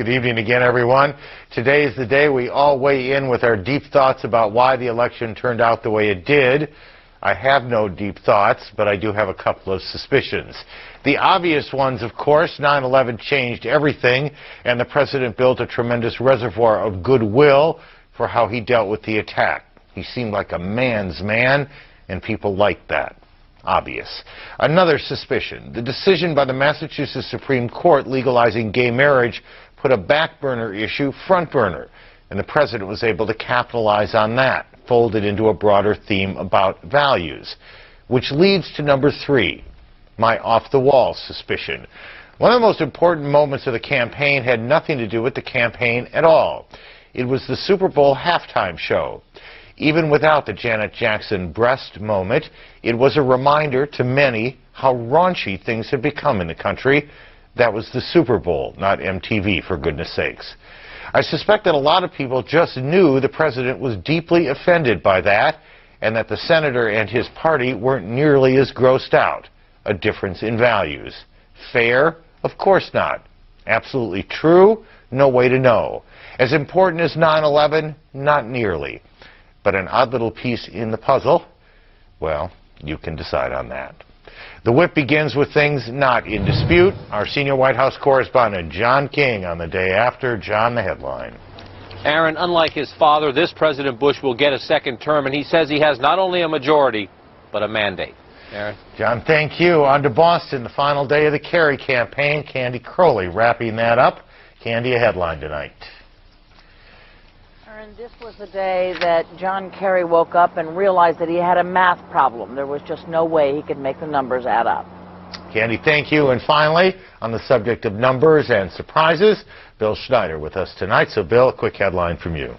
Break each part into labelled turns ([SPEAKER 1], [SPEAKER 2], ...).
[SPEAKER 1] Good evening again, everyone. Today is the day we all weigh in with our deep thoughts about why the election turned out the way it did. I have no deep thoughts, but I do have a couple of suspicions. The obvious ones, of course, 9/11 changed everything, and the president built a tremendous reservoir of goodwill for how he dealt with the attack. He seemed like a man's man, and people liked that. Obvious. Another suspicion, the decision by the Massachusetts Supreme Court legalizing gay marriage put a back burner issue front burner, and the president was able to capitalize on that, fold it into a broader theme about values, which leads to number 3, my off-the-wall suspicion. One of the most important moments of the campaign had nothing to do with the campaign at all. It was the Super Bowl halftime show. Even without the Janet Jackson breast moment, it was a reminder to many how raunchy things had become in the country. That was the Super Bowl, not MTV, for goodness sakes. I suspect that a lot of people just knew the president was deeply offended by that, and that the senator and his party weren't nearly as grossed out. A difference in values. Fair? Of course not. Absolutely true? No way to know. As important as 9/11? Not nearly. But an odd little piece in the puzzle? Well, you can decide on that. The whip begins with things not in dispute. Our senior White House correspondent, John King, on the day after. John, the headline.
[SPEAKER 2] Aaron, unlike his father, this President Bush will get a second term, and he says he has not only a majority, but a mandate. Aaron?
[SPEAKER 1] John, thank you. On to Boston, the final day of the Kerry campaign. Candy Crowley wrapping that up. Candy, a headline tonight.
[SPEAKER 3] This was the day that John Kerry woke up and realized that he had a math problem. There was just no way he could make the numbers add up.
[SPEAKER 1] Candy, thank you. And finally, on the subject of numbers and surprises, Bill Schneider with us tonight. So, Bill, a quick headline from you.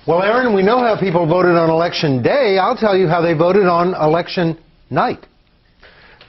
[SPEAKER 4] Well, Aaron, we know how people voted on Election Day. I'll tell you how they voted on Election Night.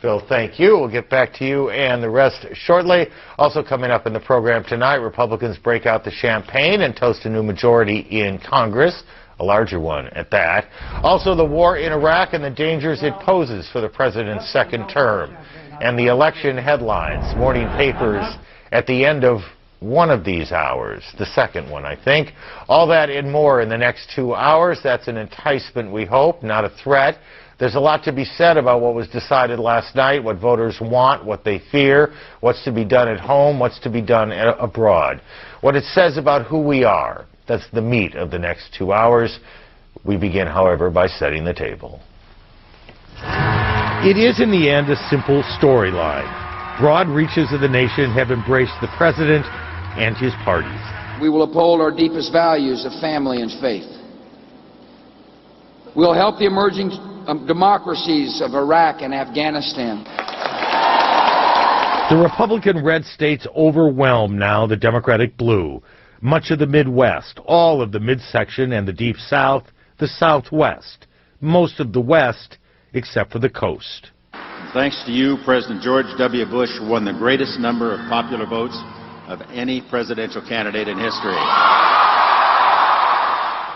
[SPEAKER 1] Bill, thank you. We'll get back to you and the rest shortly. Also coming up in the program tonight, Republicans break out the champagne and toast a new majority in Congress, a larger one at that. Also, the war in Iraq and the dangers it poses for the president's second term. And the election headlines, morning papers at the end of one of these hours, the second one, I think. All that and more in the next 2 hours. That's an enticement, we hope, not a threat. There's a lot to be said about what was decided last night, what voters want, what they fear, what's to be done at home, what's to be done abroad. What it says about who we are. That's the meat of the next 2 hours. We begin, however, by setting the table. It is, in the end, a simple storyline. Broad reaches of the nation have embraced the president and his parties.
[SPEAKER 5] We will uphold our deepest values of family and faith. We'll help the emerging democracies of Iraq and Afghanistan.
[SPEAKER 1] The Republican red states overwhelm now the Democratic blue. Much of the Midwest, all of the midsection and the Deep South, the Southwest, most of the West, except for the coast.
[SPEAKER 6] Thanks to you, President George W. Bush won the greatest number of popular votes of any presidential candidate in history.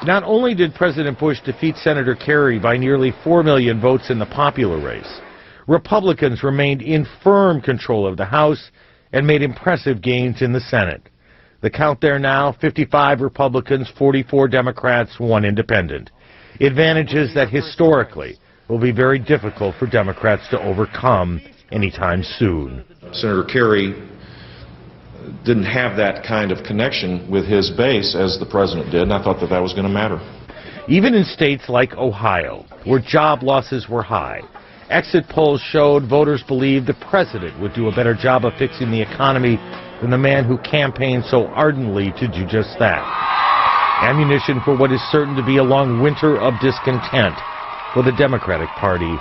[SPEAKER 1] Not only did President Bush defeat Senator Kerry by nearly 4 million votes in the popular race, Republicans remained in firm control of the House and made impressive gains in the Senate. The count there now, 55 Republicans, 44 Democrats, 1 independent. Advantages that historically will be very difficult for Democrats to overcome anytime soon.
[SPEAKER 7] Senator Kerry didn't have that kind of connection with his base as the president did, and I thought that that was going to matter.
[SPEAKER 1] Even in states like Ohio, where job losses were high, exit polls showed voters believed the president would do a better job of fixing the economy than the man who campaigned so ardently to do just that. Ammunition for what is certain to be a long winter of discontent for the Democratic Party,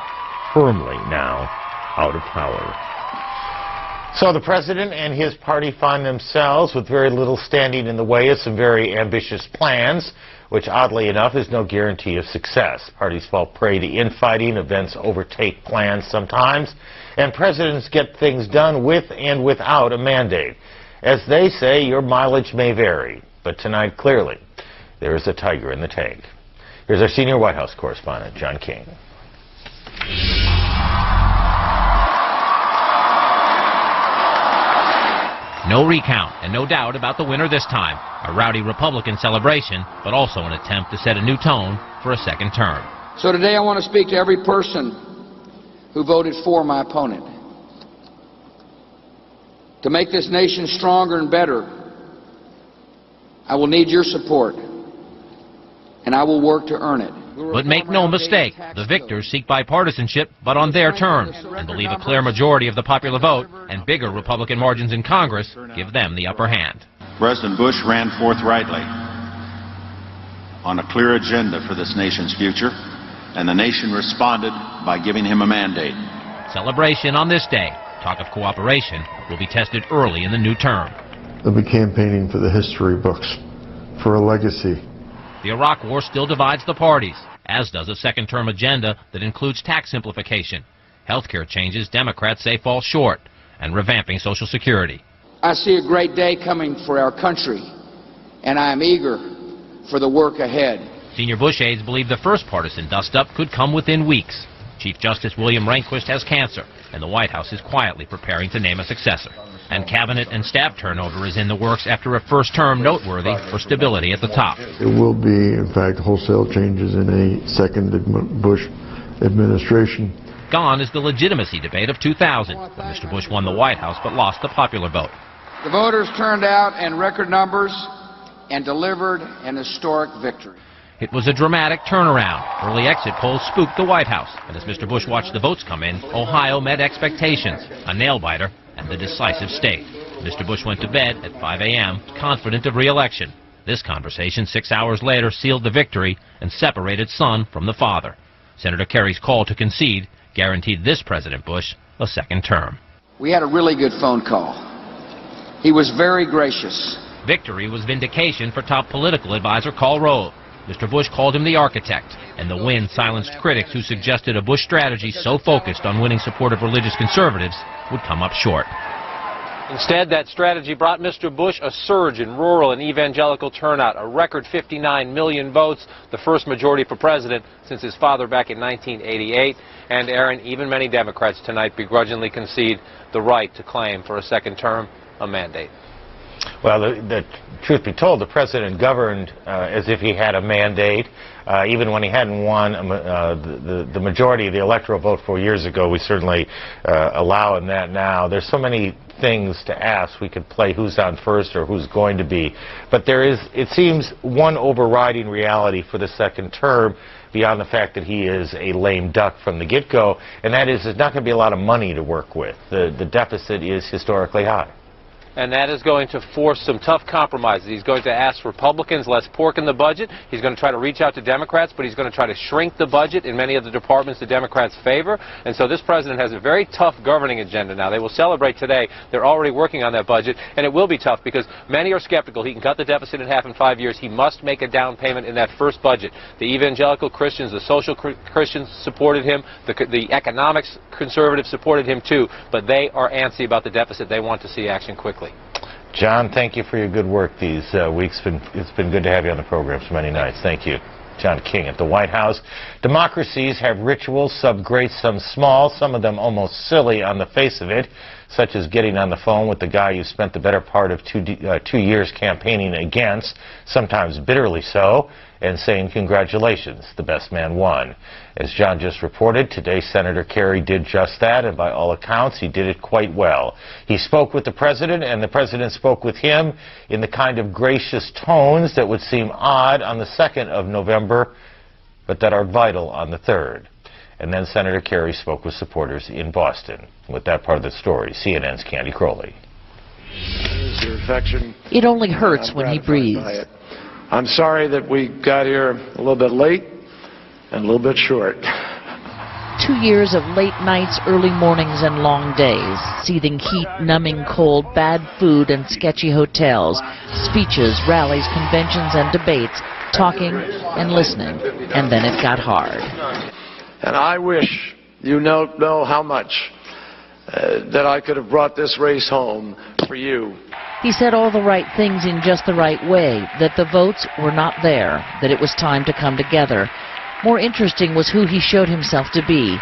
[SPEAKER 1] firmly now out of power. So the president and his party find themselves with very little standing in the way of some very ambitious plans, which oddly enough is no guarantee of success. Parties fall prey to infighting, events overtake plans sometimes, and presidents get things done with and without a mandate. As they say, your mileage may vary, but tonight clearly there is a tiger in the tank. Here's our senior White House correspondent, John King.
[SPEAKER 2] No recount and no doubt about the winner this time. A rowdy Republican celebration, but also an attempt to set a new tone for a second term.
[SPEAKER 5] So today I want to speak to every person who voted for my opponent. To make this nation stronger and better, I will need your support, and I will work to earn it.
[SPEAKER 2] But make no mistake, the victors seek bipartisanship, but on their terms, and believe a clear majority of the popular vote and bigger Republican margins in Congress give them the upper hand.
[SPEAKER 6] President Bush ran forthrightly on a clear agenda for this nation's future, and the nation responded by giving him a mandate.
[SPEAKER 2] Celebration on this day. Talk of cooperation will be tested early in the new term.
[SPEAKER 8] They'll be campaigning for the history books, for a legacy.
[SPEAKER 2] The Iraq War still divides the parties, as does a second-term agenda that includes tax simplification, health care changes Democrats say fall short, and revamping Social Security.
[SPEAKER 5] I see a great day coming for our country, and I am eager for the work ahead.
[SPEAKER 2] Senior Bush aides believe the first partisan dust-up could come within weeks. Chief Justice William Rehnquist has cancer, and the White House is quietly preparing to name a successor. And cabinet and staff turnover is in the works after a first term noteworthy for stability at the top.
[SPEAKER 8] There will be, in fact, wholesale changes in a second Bush administration.
[SPEAKER 2] Gone is the legitimacy debate of 2000, when Mr. Bush won the White House but lost the popular vote.
[SPEAKER 5] The voters turned out in record numbers and delivered an historic victory.
[SPEAKER 2] It was a dramatic turnaround. Early exit polls spooked the White House, and as Mr. Bush watched the votes come in, Ohio met expectations, a nail-biter, and the decisive state. Mr. Bush went to bed at 5 a.m., confident of re-election. This conversation 6 hours later sealed the victory and separated son from the father. Senator Kerry's call to concede guaranteed this President Bush a second term.
[SPEAKER 5] We had a really good phone call. He was very gracious.
[SPEAKER 2] Victory was vindication for top political advisor Karl Rove. Mr. Bush called him the architect, and the win silenced critics who suggested a Bush strategy so focused on winning support of religious conservatives would come up short. Instead, that strategy brought Mr. Bush a surge in rural and evangelical turnout, a record 59 million votes, the first majority for president since his father back in 1988. And, Aaron, even many Democrats tonight begrudgingly concede the right to claim for a second term a mandate.
[SPEAKER 1] Well, the truth be told, the president governed as if he had a mandate. Even when he hadn't won the majority of the electoral vote 4 years ago, we certainly allow him that now. There's so many things to ask. We could play who's on first or who's going to be. But there is, it seems, one overriding reality for the second term beyond the fact that he is a lame duck from the get-go, and that is there's not going to be a lot of money to work with. The deficit is historically high.
[SPEAKER 2] And that is going to force some tough compromises. He's going to ask Republicans less pork in the budget. He's going to try to reach out to Democrats, but he's going to try to shrink the budget in many of the departments the Democrats favor. And so this president has a very tough governing agenda now. They will celebrate today. They're already working on that budget, and it will be tough because many are skeptical. He can cut the deficit in half in 5 years. He must make a down payment in that first budget. The evangelical Christians, the social Christians supported him. The economics conservatives supported him too, but they are antsy about the deficit. They want to see action quickly.
[SPEAKER 1] John, thank you for your good work these weeks. It's been good to have you on the program so many nights. Thank you. John King at the White House. Democracies have rituals, some great, some small, some of them almost silly on the face of it, such as getting on the phone with the guy you spent the better part of 2 years campaigning against, sometimes bitterly so, and saying congratulations, the best man won. As John just reported, today Senator Kerry did just that, and by all accounts he did it quite well. He spoke with the president, and the president spoke with him in the kind of gracious tones that would seem odd on the 2nd of November, but that are vital on the 3rd. And then Senator Kerry spoke with supporters in Boston. With that part of the story, CNN's Candy Crowley.
[SPEAKER 9] It only hurts when he breathes.
[SPEAKER 10] I'm sorry that we got here a little bit late and a little bit short.
[SPEAKER 9] 2 years of late nights, early mornings, and long days. Seething heat, numbing cold, bad food, and sketchy hotels. Speeches, rallies, conventions, and debates. Talking and listening. And then it got hard.
[SPEAKER 10] And I wish you know how much that I could have brought this race home for you.
[SPEAKER 9] He said all the right things in just the right way, that the votes were not there, that it was time to come together. More interesting was who he showed himself to be.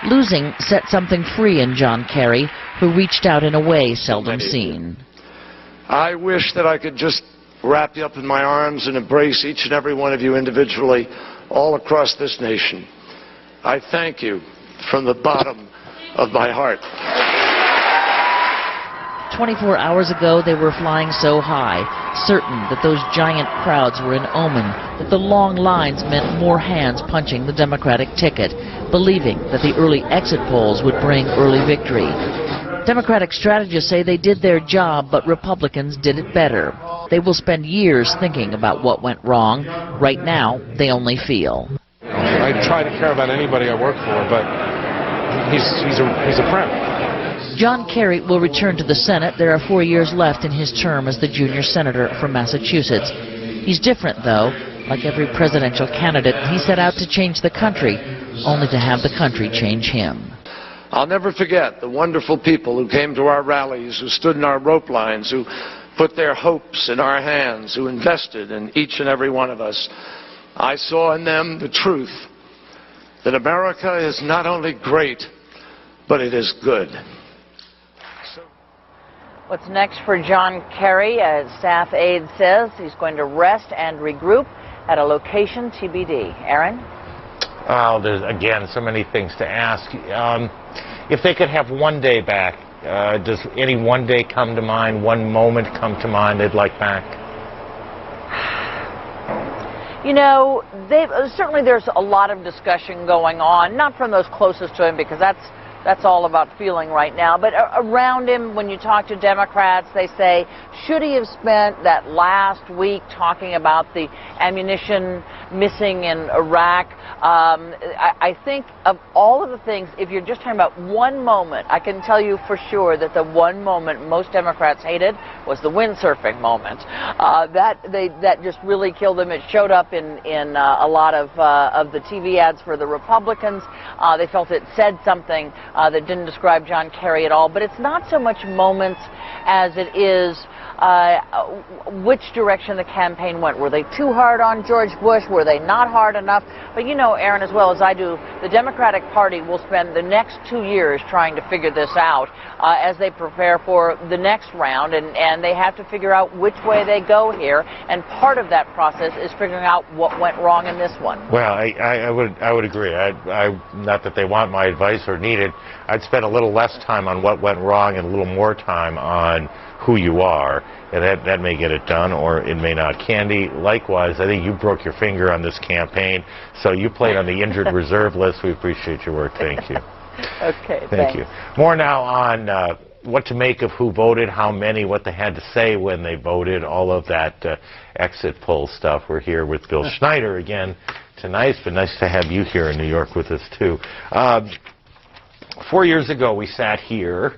[SPEAKER 9] Losing set something free in John Kerry, who reached out in a way seldom seen.
[SPEAKER 10] I wish that I could just wrap you up in my arms and embrace each and every one of you individually all across this nation. I thank you from the bottom of my heart.
[SPEAKER 9] 24 hours ago, they were flying so high, certain that those giant crowds were an omen, that the long lines meant more hands punching the Democratic ticket, believing that the early exit polls would bring early victory. Democratic strategists say they did their job, but Republicans did it better. They will spend years thinking about what went wrong. Right now, they only feel.
[SPEAKER 7] I try to care about anybody I work for, but he's a friend.
[SPEAKER 9] John Kerry will return to the Senate. There are 4 years left in his term as the junior senator from Massachusetts. He's different, though. Like every presidential candidate, he set out to change the country, only to have the country change him.
[SPEAKER 10] I'll never forget the wonderful people who came to our rallies, who stood in our rope lines, who put their hopes in our hands, who invested in each and every one of us. I saw in them the truth that America is not only great, but it is good.
[SPEAKER 3] What's next for John Kerry? A staff aide says he's going to rest and regroup at a location TBD. Aaron?
[SPEAKER 1] Oh, there's, again, so many things to ask. If they could have one day back, does any one day come to mind, one moment come to mind they'd like back?
[SPEAKER 3] You know, certainly there's a lot of discussion going on, not from those closest to him, because that's all about feeling right now. But around him, when you talk to Democrats, they say, should he have spent that last week talking about the ammunition missing in Iraq? I think of all of the things, if you're just talking about one moment, I can tell you for sure that the one moment most Democrats hated was the windsurfing moment. That just really killed them. It showed up in a lot of the TV ads for the Republicans. They felt it said something that didn't describe John Kerry at all. But it's not so much moments as it is which direction the campaign went. Were they too hard on George Bush? Were they not hard enough? But you know, Aaron, as well as I do, the Democratic Party will spend the next 2 years trying to figure this out as they prepare for the next round, and they have to figure out which way they go here. And part of that process is figuring out what went wrong in this one.
[SPEAKER 1] Well, I would agree. Not that they want my advice or need it. I'd spend a little less time on what went wrong and a little more time on who you are, and that may get it done, or it may not. Candy, likewise, I think you broke your finger on this campaign, so you played on the injured reserve list. We appreciate your work. Thank you.
[SPEAKER 3] Okay,
[SPEAKER 1] thank you. More now on what to make of who voted, how many, what they had to say when they voted, all of that exit poll stuff. We're here with Bill Schneider again tonight. It's been nice to have you here in New York with us, too. 4 years ago, we sat here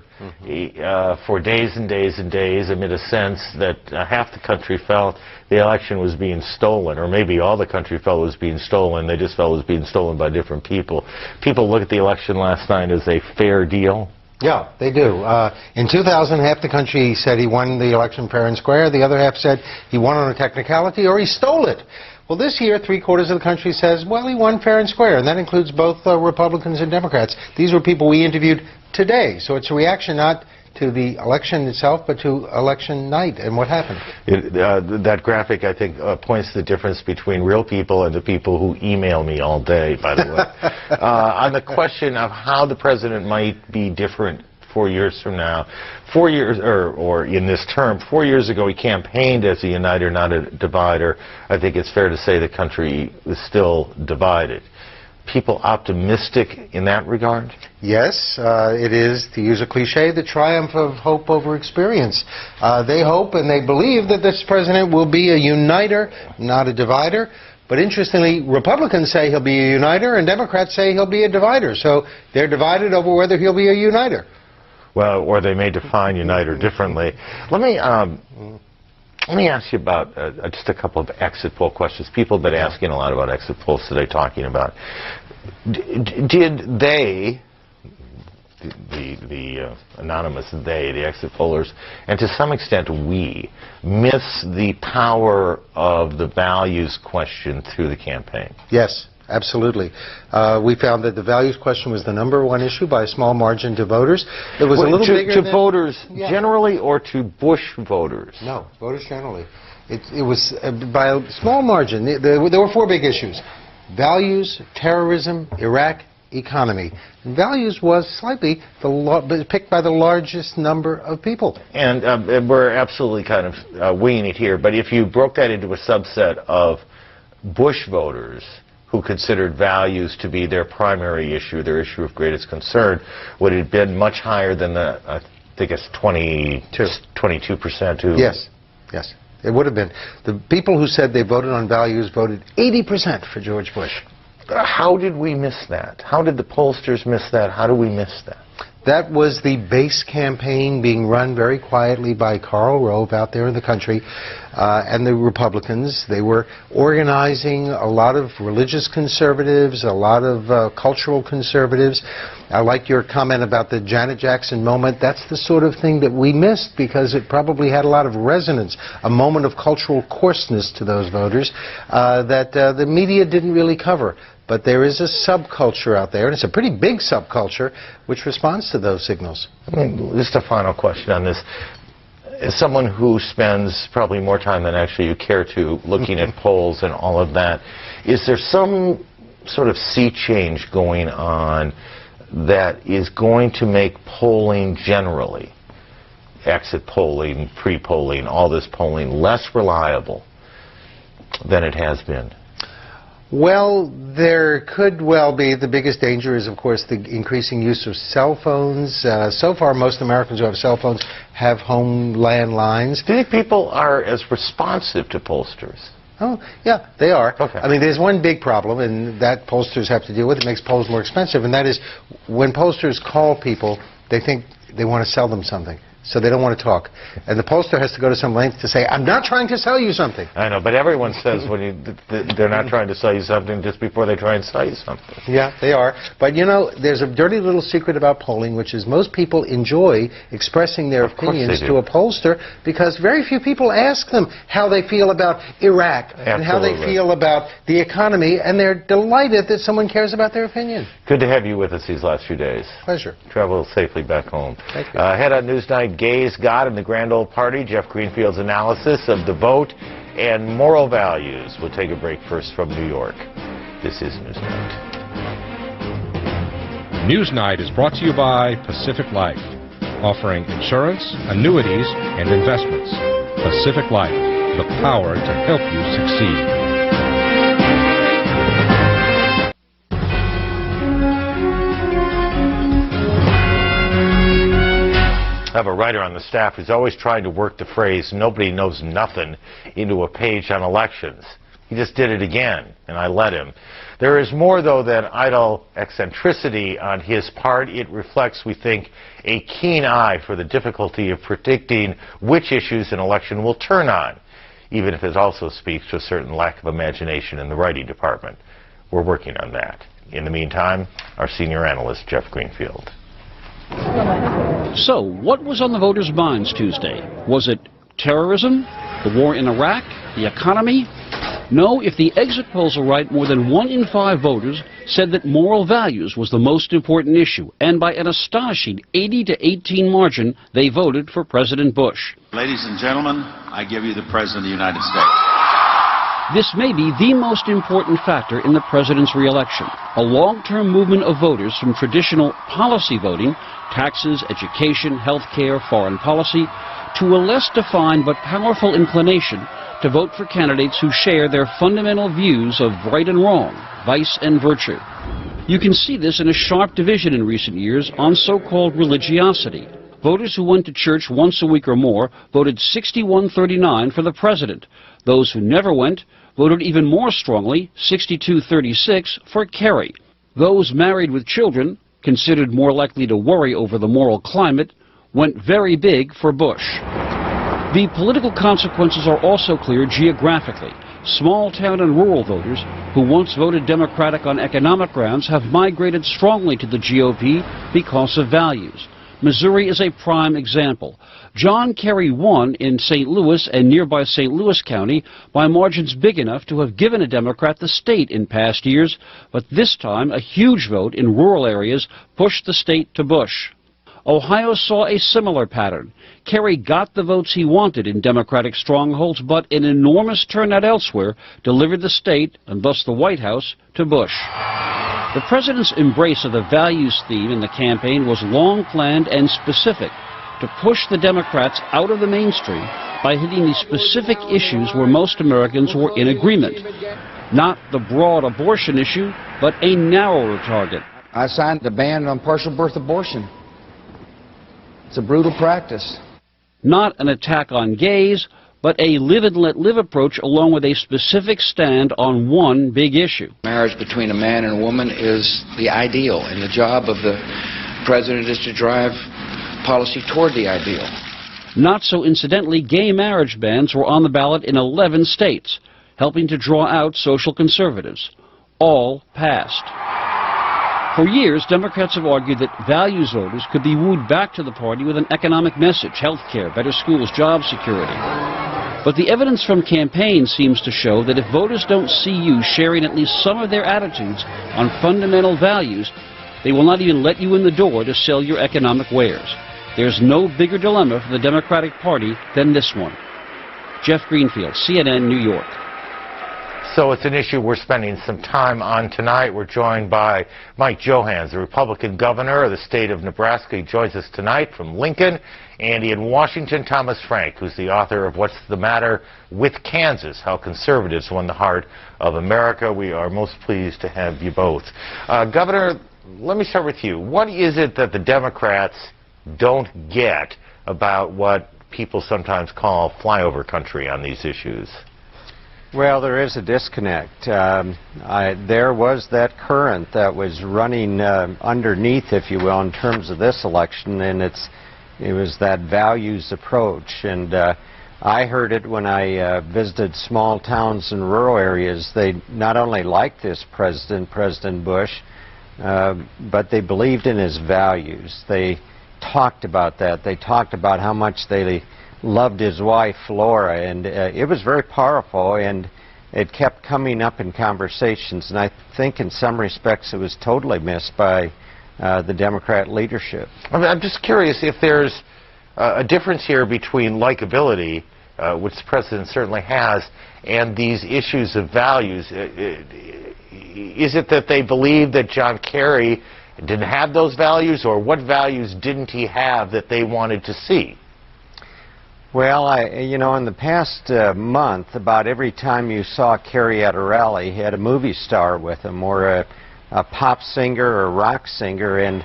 [SPEAKER 1] for days and days and days amid a sense that half the country felt the election was being stolen, or maybe all the country felt it was being stolen. They just felt it was being stolen by different people. People look at the election last night as a fair deal.
[SPEAKER 4] Yeah, they do. In 2000, half the country said he won the election fair and square. The other half said he won on a technicality or he stole it. Well, this year, 3/4 of the country says, well, he won fair and square, and that includes both Republicans and Democrats. These were people we interviewed today, so it's a reaction not to the election itself, but to election night and what happened.
[SPEAKER 1] That graphic, I think, points to the difference between real people and the people who email me all day, by the way. On the question of how the president might be different 4 years from now. 4 years, or in this term, 4 years ago he campaigned as a uniter, not a divider. I think it's fair to say the country is still divided. People optimistic in that regard?
[SPEAKER 4] Yes, it is, to use a cliche, the triumph of hope over experience. They hope and they believe that this president will be a uniter, not a divider. But interestingly, Republicans say he'll be a uniter and Democrats say he'll be a divider. So they're divided over whether he'll be a uniter.
[SPEAKER 1] Well, or they may define uniter differently. Let me ask you about just a couple of exit poll questions. People have been asking a lot about exit polls today, talking about, did they, the anonymous they, the exit pollers, and to some extent we, miss the power of the values question through the campaign?
[SPEAKER 4] Yes. absolutely. We found that the values question was the #1 issue by a small margin to voters. It was a little bigger
[SPEAKER 1] to
[SPEAKER 4] than
[SPEAKER 1] voters generally, or to Bush voters?
[SPEAKER 4] No, voters generally. It was by a small margin. There were 4 big issues: values, terrorism, Iraq, economy. And values was slightly picked by the largest number of people.
[SPEAKER 1] And we're absolutely kind of winging it here, but if you broke that into a subset of Bush voters who considered values to be their primary issue, their issue of greatest concern, would it have been much higher than the, I think it's 22% who...
[SPEAKER 4] Yes, yes. It would have been. The people who said they voted on values voted 80% for George Bush.
[SPEAKER 1] How did we miss that? How did the pollsters miss that? How do we miss that?
[SPEAKER 4] That was the base campaign being run very quietly by Karl Rove out there in the country, and the Republicans. They were organizing a lot of religious conservatives, a lot of cultural conservatives. I like your comment about the Janet Jackson moment. That's the sort of thing that we missed because it probably had a lot of resonance, a moment of cultural coarseness to those voters that the media didn't really cover. But there is a subculture out there, and it's a pretty big subculture, which responds to those signals.
[SPEAKER 1] Just a final question on this. As someone who spends probably more time than actually you care to looking at polls and all of that, is there some sort of sea change going on that is going to make polling generally, exit polling, pre-polling, all this polling, less reliable than it has been?
[SPEAKER 4] Well, there could well be. The biggest danger is, of course, the increasing use of cell phones. So far, most Americans who have cell phones have home landlines.
[SPEAKER 1] Do you think people are as responsive to pollsters?
[SPEAKER 4] Oh, yeah, they are.
[SPEAKER 1] Okay.
[SPEAKER 4] I mean, there's one big problem, and that pollsters have to deal with. It makes polls more expensive, and that is when pollsters call people, they think they want to sell them something. So they don't want to talk. And the pollster has to go to some length to say, I'm not trying to sell you something.
[SPEAKER 1] I know, but everyone says when they're not trying to sell you something just before they try and sell you something.
[SPEAKER 4] Yeah, they are. But, you know, there's a dirty little secret about polling, which is most people enjoy expressing their opinions to a pollster because very few people ask them how they feel about Iraq and how they feel about the economy, and they're delighted that someone cares about their opinion.
[SPEAKER 1] Good to have you with us these last few days.
[SPEAKER 4] Pleasure.
[SPEAKER 1] Travel safely back home.
[SPEAKER 4] Thank you.
[SPEAKER 1] Head on Newsnight. Gays, God, and the Grand Old Party. Jeff Greenfield's analysis of the vote and moral values. We'll take a break first from New York. This is Newsnight.
[SPEAKER 11] Newsnight is brought to you by Pacific Life, offering insurance, annuities, and investments. Pacific Life, the power to help you succeed.
[SPEAKER 1] I have a writer on the staff who's always trying to work the phrase, nobody knows nothing, into a page on elections. He just did it again, and I let him. There is more, though, than idle eccentricity on his part. It reflects, we think, a keen eye for the difficulty of predicting which issues an election will turn on, even if it also speaks to a certain lack of imagination in the writing department. We're working on that. In the meantime, our senior analyst, Jeff Greenfield.
[SPEAKER 12] So, what was on the voters' minds Tuesday? Was it terrorism? The war in Iraq? The economy? No, if the exit polls are right, more than 1 in 5 voters said that moral values was the most important issue, and by an astonishing 80-18 margin, they voted for President Bush.
[SPEAKER 6] Ladies and gentlemen, I give you the President of the United States.
[SPEAKER 12] This may be the most important factor in the president's re-election, a long-term movement of voters from traditional policy voting, taxes, education, health care, foreign policy, to a less defined but powerful inclination to vote for candidates who share their fundamental views of right and wrong, vice and virtue. You can see this in a sharp division in recent years on so-called religiosity. Voters who went to church once a week or more voted 61-39 for the president. Those who never went voted even more strongly, 62-36, for Kerry. Those married with children, considered more likely to worry over the moral climate, went very big for Bush. The political consequences are also clear geographically. Small town and rural voters who once voted Democratic on economic grounds have migrated strongly to the GOP because of values. Missouri is a prime example. John Kerry won in St. Louis and nearby St. Louis County by margins big enough to have given a Democrat the state in past years, but this time a huge vote in rural areas pushed the state to Bush. Ohio saw a similar pattern. Kerry got the votes he wanted in Democratic strongholds, but an enormous turnout elsewhere delivered the state, and thus the White House, to Bush. The president's embrace of the values theme in the campaign was long planned and specific, to push the Democrats out of the mainstream by hitting the specific issues where most Americans were in agreement. Not the broad abortion issue, but a narrower target.
[SPEAKER 5] I signed the ban on partial birth abortion. It's a brutal practice.
[SPEAKER 12] Not an attack on gays, but a live and let live approach along with a specific stand on one big issue.
[SPEAKER 5] Marriage between a man and a woman is the ideal, and the job of the president is to drive policy toward the ideal.
[SPEAKER 12] Not so incidentally, gay marriage bans were on the ballot in 11 states, helping to draw out social conservatives. All passed. For years, Democrats have argued that values voters could be wooed back to the party with an economic message, health care, better schools, job security. But the evidence from campaigns seems to show that if voters don't see you sharing at least some of their attitudes on fundamental values, they will not even let you in the door to sell your economic wares. There's no bigger dilemma for the Democratic Party than this one. Jeff Greenfield, CNN, New York.
[SPEAKER 1] So it's an issue we're spending some time on tonight. We're joined by Mike Johans, the Republican governor of the state of Nebraska. He joins us tonight from Lincoln. And in Washington, Thomas Frank, who's the author of What's the Matter with Kansas, How Conservatives Won the Heart of America. We are most pleased to have you both. Governor, let me start with you. What is it that the Democrats don't get about what people sometimes call flyover country on these issues?
[SPEAKER 13] Well, there is a disconnect. There was that current that was running underneath, if you will, in terms of this election, and it was that values approach. And I heard it when I visited small towns and rural areas. They not only liked this president, President Bush, but they believed in his values. They talked about that. They talked about how much they loved his wife, Flora, and it was very powerful, and it kept coming up in conversations, and I think in some respects it was totally missed by the Democrat leadership.
[SPEAKER 1] I'm just curious if there's a difference here between likability, which the president certainly has, and these issues of values. Is it that they believe that John Kerry didn't have those values, or what values didn't he have that they wanted to see?
[SPEAKER 13] Well, you know, in the past month, about every time you saw Kerry at a rally, he had a movie star with him, or a pop singer or a rock singer, and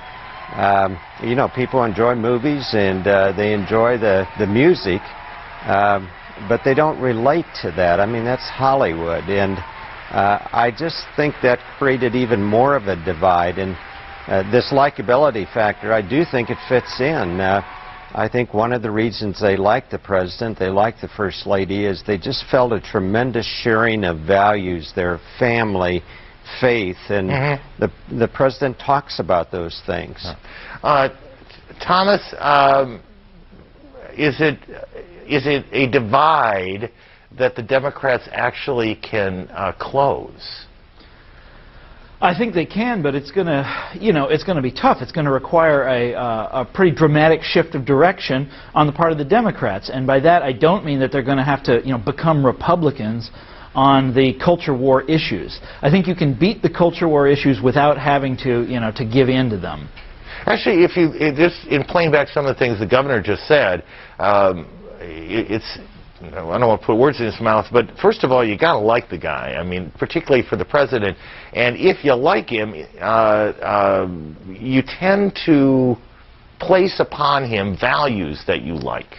[SPEAKER 13] you know, people enjoy movies and they enjoy the music, but they don't relate to that. I mean, that's Hollywood, and I just think that created even more of a divide, and this likability factor, I do think it fits in. I think one of the reasons they like the president, they like the first lady, is they just felt a tremendous sharing of values, their family, faith, and the president talks about those things.
[SPEAKER 1] Thomas, is it a divide that the Democrats actually can close?
[SPEAKER 14] I think they can, but it's going to, you know, it's going to be tough. It's going to require a pretty dramatic shift of direction on the part of the Democrats, and by that I don't mean that they're going to have to, you know, become Republicans on the culture war issues. I think you can beat the culture war issues without having to, you know, to give in to them.
[SPEAKER 1] Actually, if you just in playing back some of the things the governor just said, it's. I don't want to put words in his mouth, but first of all, you got to like the guy. I mean, particularly for the president. And if you like him, you tend to place upon him values that you like.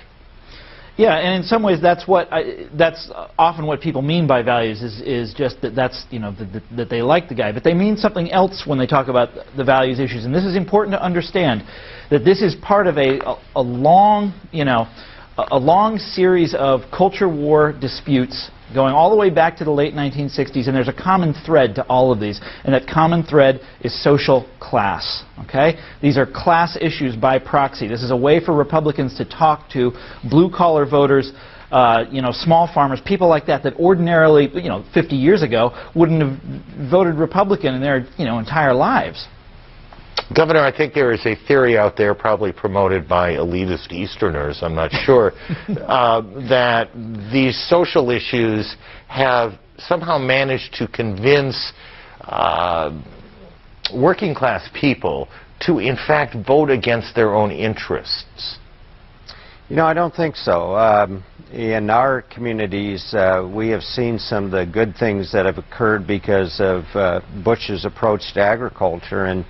[SPEAKER 14] Yeah, and in some ways, that's often what people mean by values is just that's you know that they like the guy, but they mean something else when they talk about the values issues. And this is important to understand, that this is part of a long, you know, a long series of culture war disputes going all the way back to the late 1960s, and there's a common thread to all of these, and that common thread is social class. Okay? These are class issues by proxy. This is a way for Republicans to talk to blue-collar voters, small farmers, people like that ordinarily, 50 years ago wouldn't have voted Republican in their, entire lives.
[SPEAKER 1] Governor, I think there is a theory out there, probably promoted by elitist Easterners, I'm not sure, that these social issues have somehow managed to convince working class people to, in fact, vote against their own interests.
[SPEAKER 13] I don't think so. In our communities, we have seen some of the good things that have occurred because of Bush's approach to agriculture, and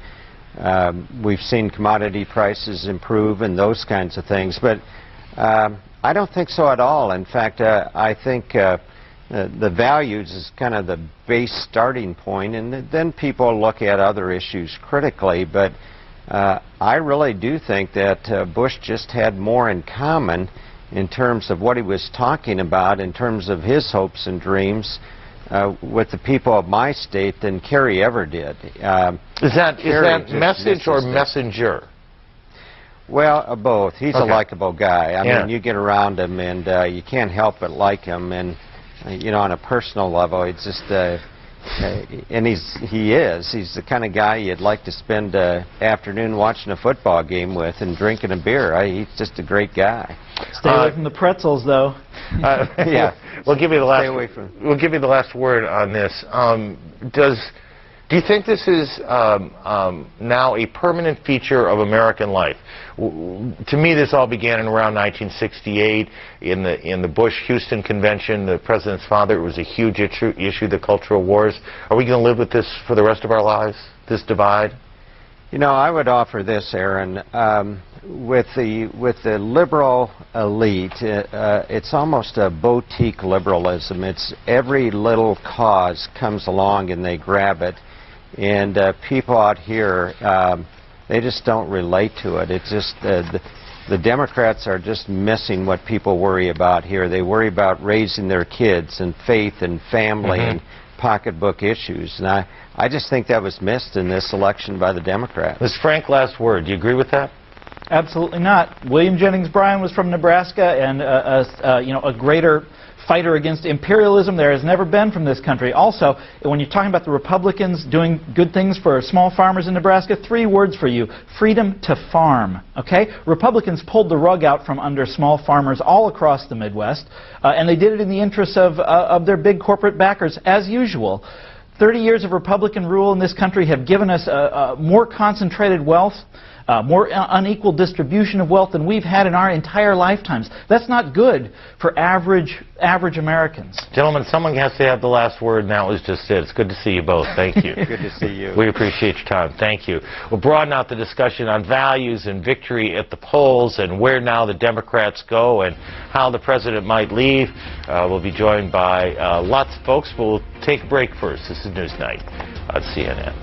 [SPEAKER 13] we've seen commodity prices improve and those kinds of things. But I don't think so at all. In fact, I think the values is kind of the base starting point, and then people look at other issues critically. But I really do think that Bush just had more in common in terms of what he was talking about, in terms of his hopes and dreams, with the people of my state than Kerry ever did.
[SPEAKER 1] Is that message or messenger?
[SPEAKER 13] Well, both. He's a likable guy. I mean, you get around him and you can't help but like him. And on a personal level, it's just and he's the kind of guy you'd like to spend an afternoon watching a football game with and drinking a beer. He's just a great guy.
[SPEAKER 14] Stay away from the pretzels, though.
[SPEAKER 13] Yeah.
[SPEAKER 1] We'll give you the last. We'll give you the last word on this. Do you think this is now a permanent feature of American life? To me, this all began in around 1968 in the Bush-Houston Convention. The president's father, it was a huge issue, the cultural wars. Are we going to live with this for the rest of our lives, this divide?
[SPEAKER 13] I would offer this, Aaron. With the liberal elite, it's almost a boutique liberalism. It's every little cause comes along and they grab it. And people out here, they just don't relate to it. It's just the Democrats are just missing what people worry about here. They worry about raising their kids and faith and family and pocketbook issues. And I just think that was missed in this election by the Democrats.
[SPEAKER 1] Ms. Frank, last word. Do you agree with that?
[SPEAKER 14] Absolutely not. William Jennings Bryan was from Nebraska, and a greater fighter against imperialism there has never been from this country. Also, when you're talking about the Republicans doing good things for small farmers in Nebraska, 3 words for you: freedom to farm. Okay? Republicans pulled the rug out from under small farmers all across the Midwest, and they did it in the interests of their big corporate backers, as usual. 30 years of Republican rule in this country have given us more concentrated wealth, more unequal distribution of wealth than we've had in our entire lifetimes. That's not good for average Americans.
[SPEAKER 1] Gentlemen, someone has to have the last word, and that was just it. It's good to see you both. Thank you.
[SPEAKER 13] Good to see you.
[SPEAKER 1] We appreciate your time. Thank you. We'll broaden out the discussion on values and victory at the polls and where now the Democrats go and how the president might leave. We'll be joined by lots of folks, but we'll take a break first. This is Newsnight on CNN.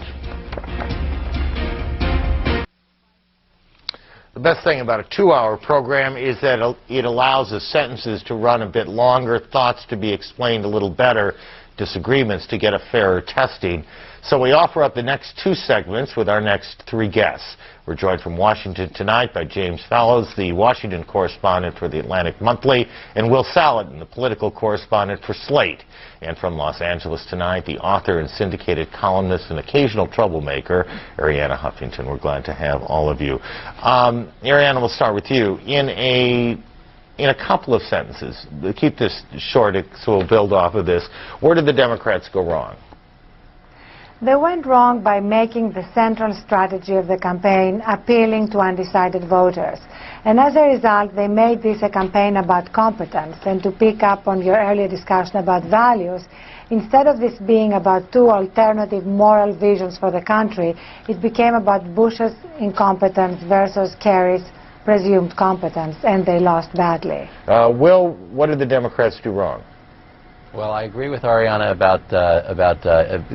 [SPEAKER 1] The best thing about a 2-hour program is that it allows the sentences to run a bit longer, thoughts to be explained a little better, disagreements to get a fairer testing. So we offer up the next 2 segments with our next 3 guests. We're joined from Washington tonight by James Fallows, the Washington correspondent for the Atlantic Monthly, and Will Saladin, the political correspondent for Slate. And from Los Angeles tonight, the author and syndicated columnist and occasional troublemaker, Arianna Huffington. We're glad to have all of you. Arianna, we'll start with you. In a couple of sentences, keep this short so we'll build off of this, where did the Democrats go wrong?
[SPEAKER 15] They went wrong by making the central strategy of the campaign appealing to undecided voters. And as a result, they made this a campaign about competence. And to pick up on your earlier discussion about values, instead of this being about 2 alternative moral visions for the country, it became about Bush's incompetence versus Kerry's presumed competence, and they lost badly.
[SPEAKER 1] Will, what did the Democrats do wrong?
[SPEAKER 16] Well, I agree with Arianna about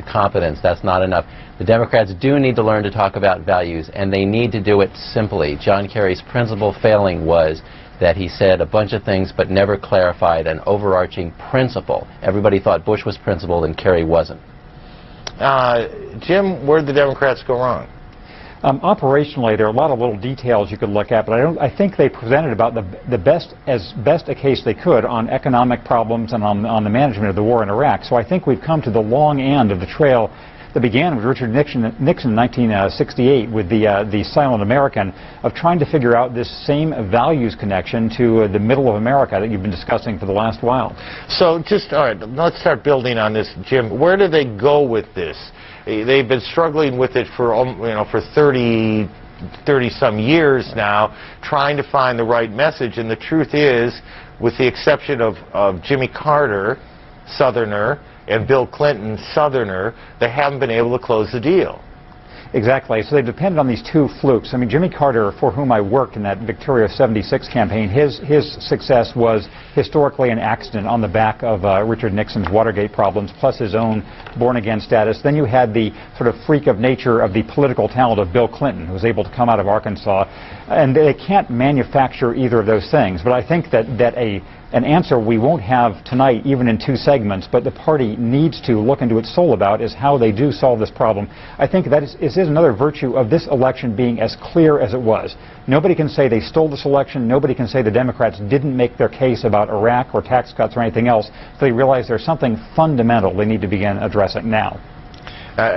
[SPEAKER 16] competence. That's not enough. The Democrats do need to learn to talk about values, and they need to do it simply. John Kerry's principal failing was that he said a bunch of things but never clarified an overarching principle. Everybody thought Bush was principled and Kerry wasn't.
[SPEAKER 1] Jim, where did the Democrats go wrong?
[SPEAKER 17] Operationally, there are a lot of little details you could look at, but I think they presented about the best a case they could on economic problems and on the management of the war in Iraq. So I think we've come to the long end of the trail that began with Richard Nixon in 1968 with the Silent American, of trying to figure out this same values connection to the middle of America that you've been discussing for the last while.
[SPEAKER 1] So just, all right, let's start building on this, Jim. Where do they go with this? They've been struggling with it for, for 30 some years now, trying to find the right message. And the truth is, with the exception of Jimmy Carter, Southerner, and Bill Clinton, Southerner, they haven't been able to close the deal.
[SPEAKER 17] Exactly. So they depended on these two flukes. I mean, Jimmy Carter, for whom I worked in that Victoria 76 campaign, his success was historically an accident on the back of Richard Nixon's Watergate problems, plus his own born-again status. Then you had the sort of freak of nature of the political talent of Bill Clinton, who was able to come out of Arkansas. And they can't manufacture either of those things. But I think that an answer we won't have tonight, even in 2 segments, but the party needs to look into its soul about is how they do solve this problem. I think that is another virtue of this election being as clear as it was. Nobody can say they stole this election. Nobody can say the Democrats didn't make their case about Iraq or tax cuts or anything else. They realize there's something fundamental they need to begin addressing now.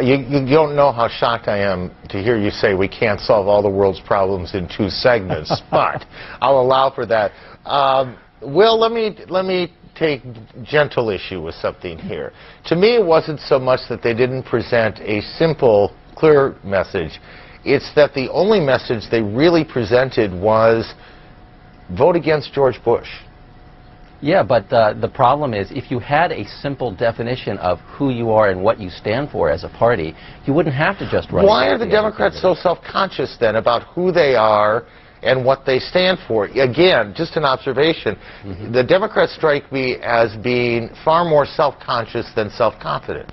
[SPEAKER 1] You don't know how shocked I am to hear you say we can't solve all the world's problems in 2 segments, but I'll allow for that. Will, let me take gentle issue with something here. To me, it wasn't so much that they didn't present a simple, clear message. It's that the only message they really presented was vote against George Bush.
[SPEAKER 16] Yeah, but the problem is, if you had a simple definition of who you are and what you stand for as a party, you wouldn't have to just run.
[SPEAKER 1] Why are the Democrats so self-conscious then about who they are and what they stand for? Again, just an observation. The Democrats strike me as being far more self-conscious than self-confident.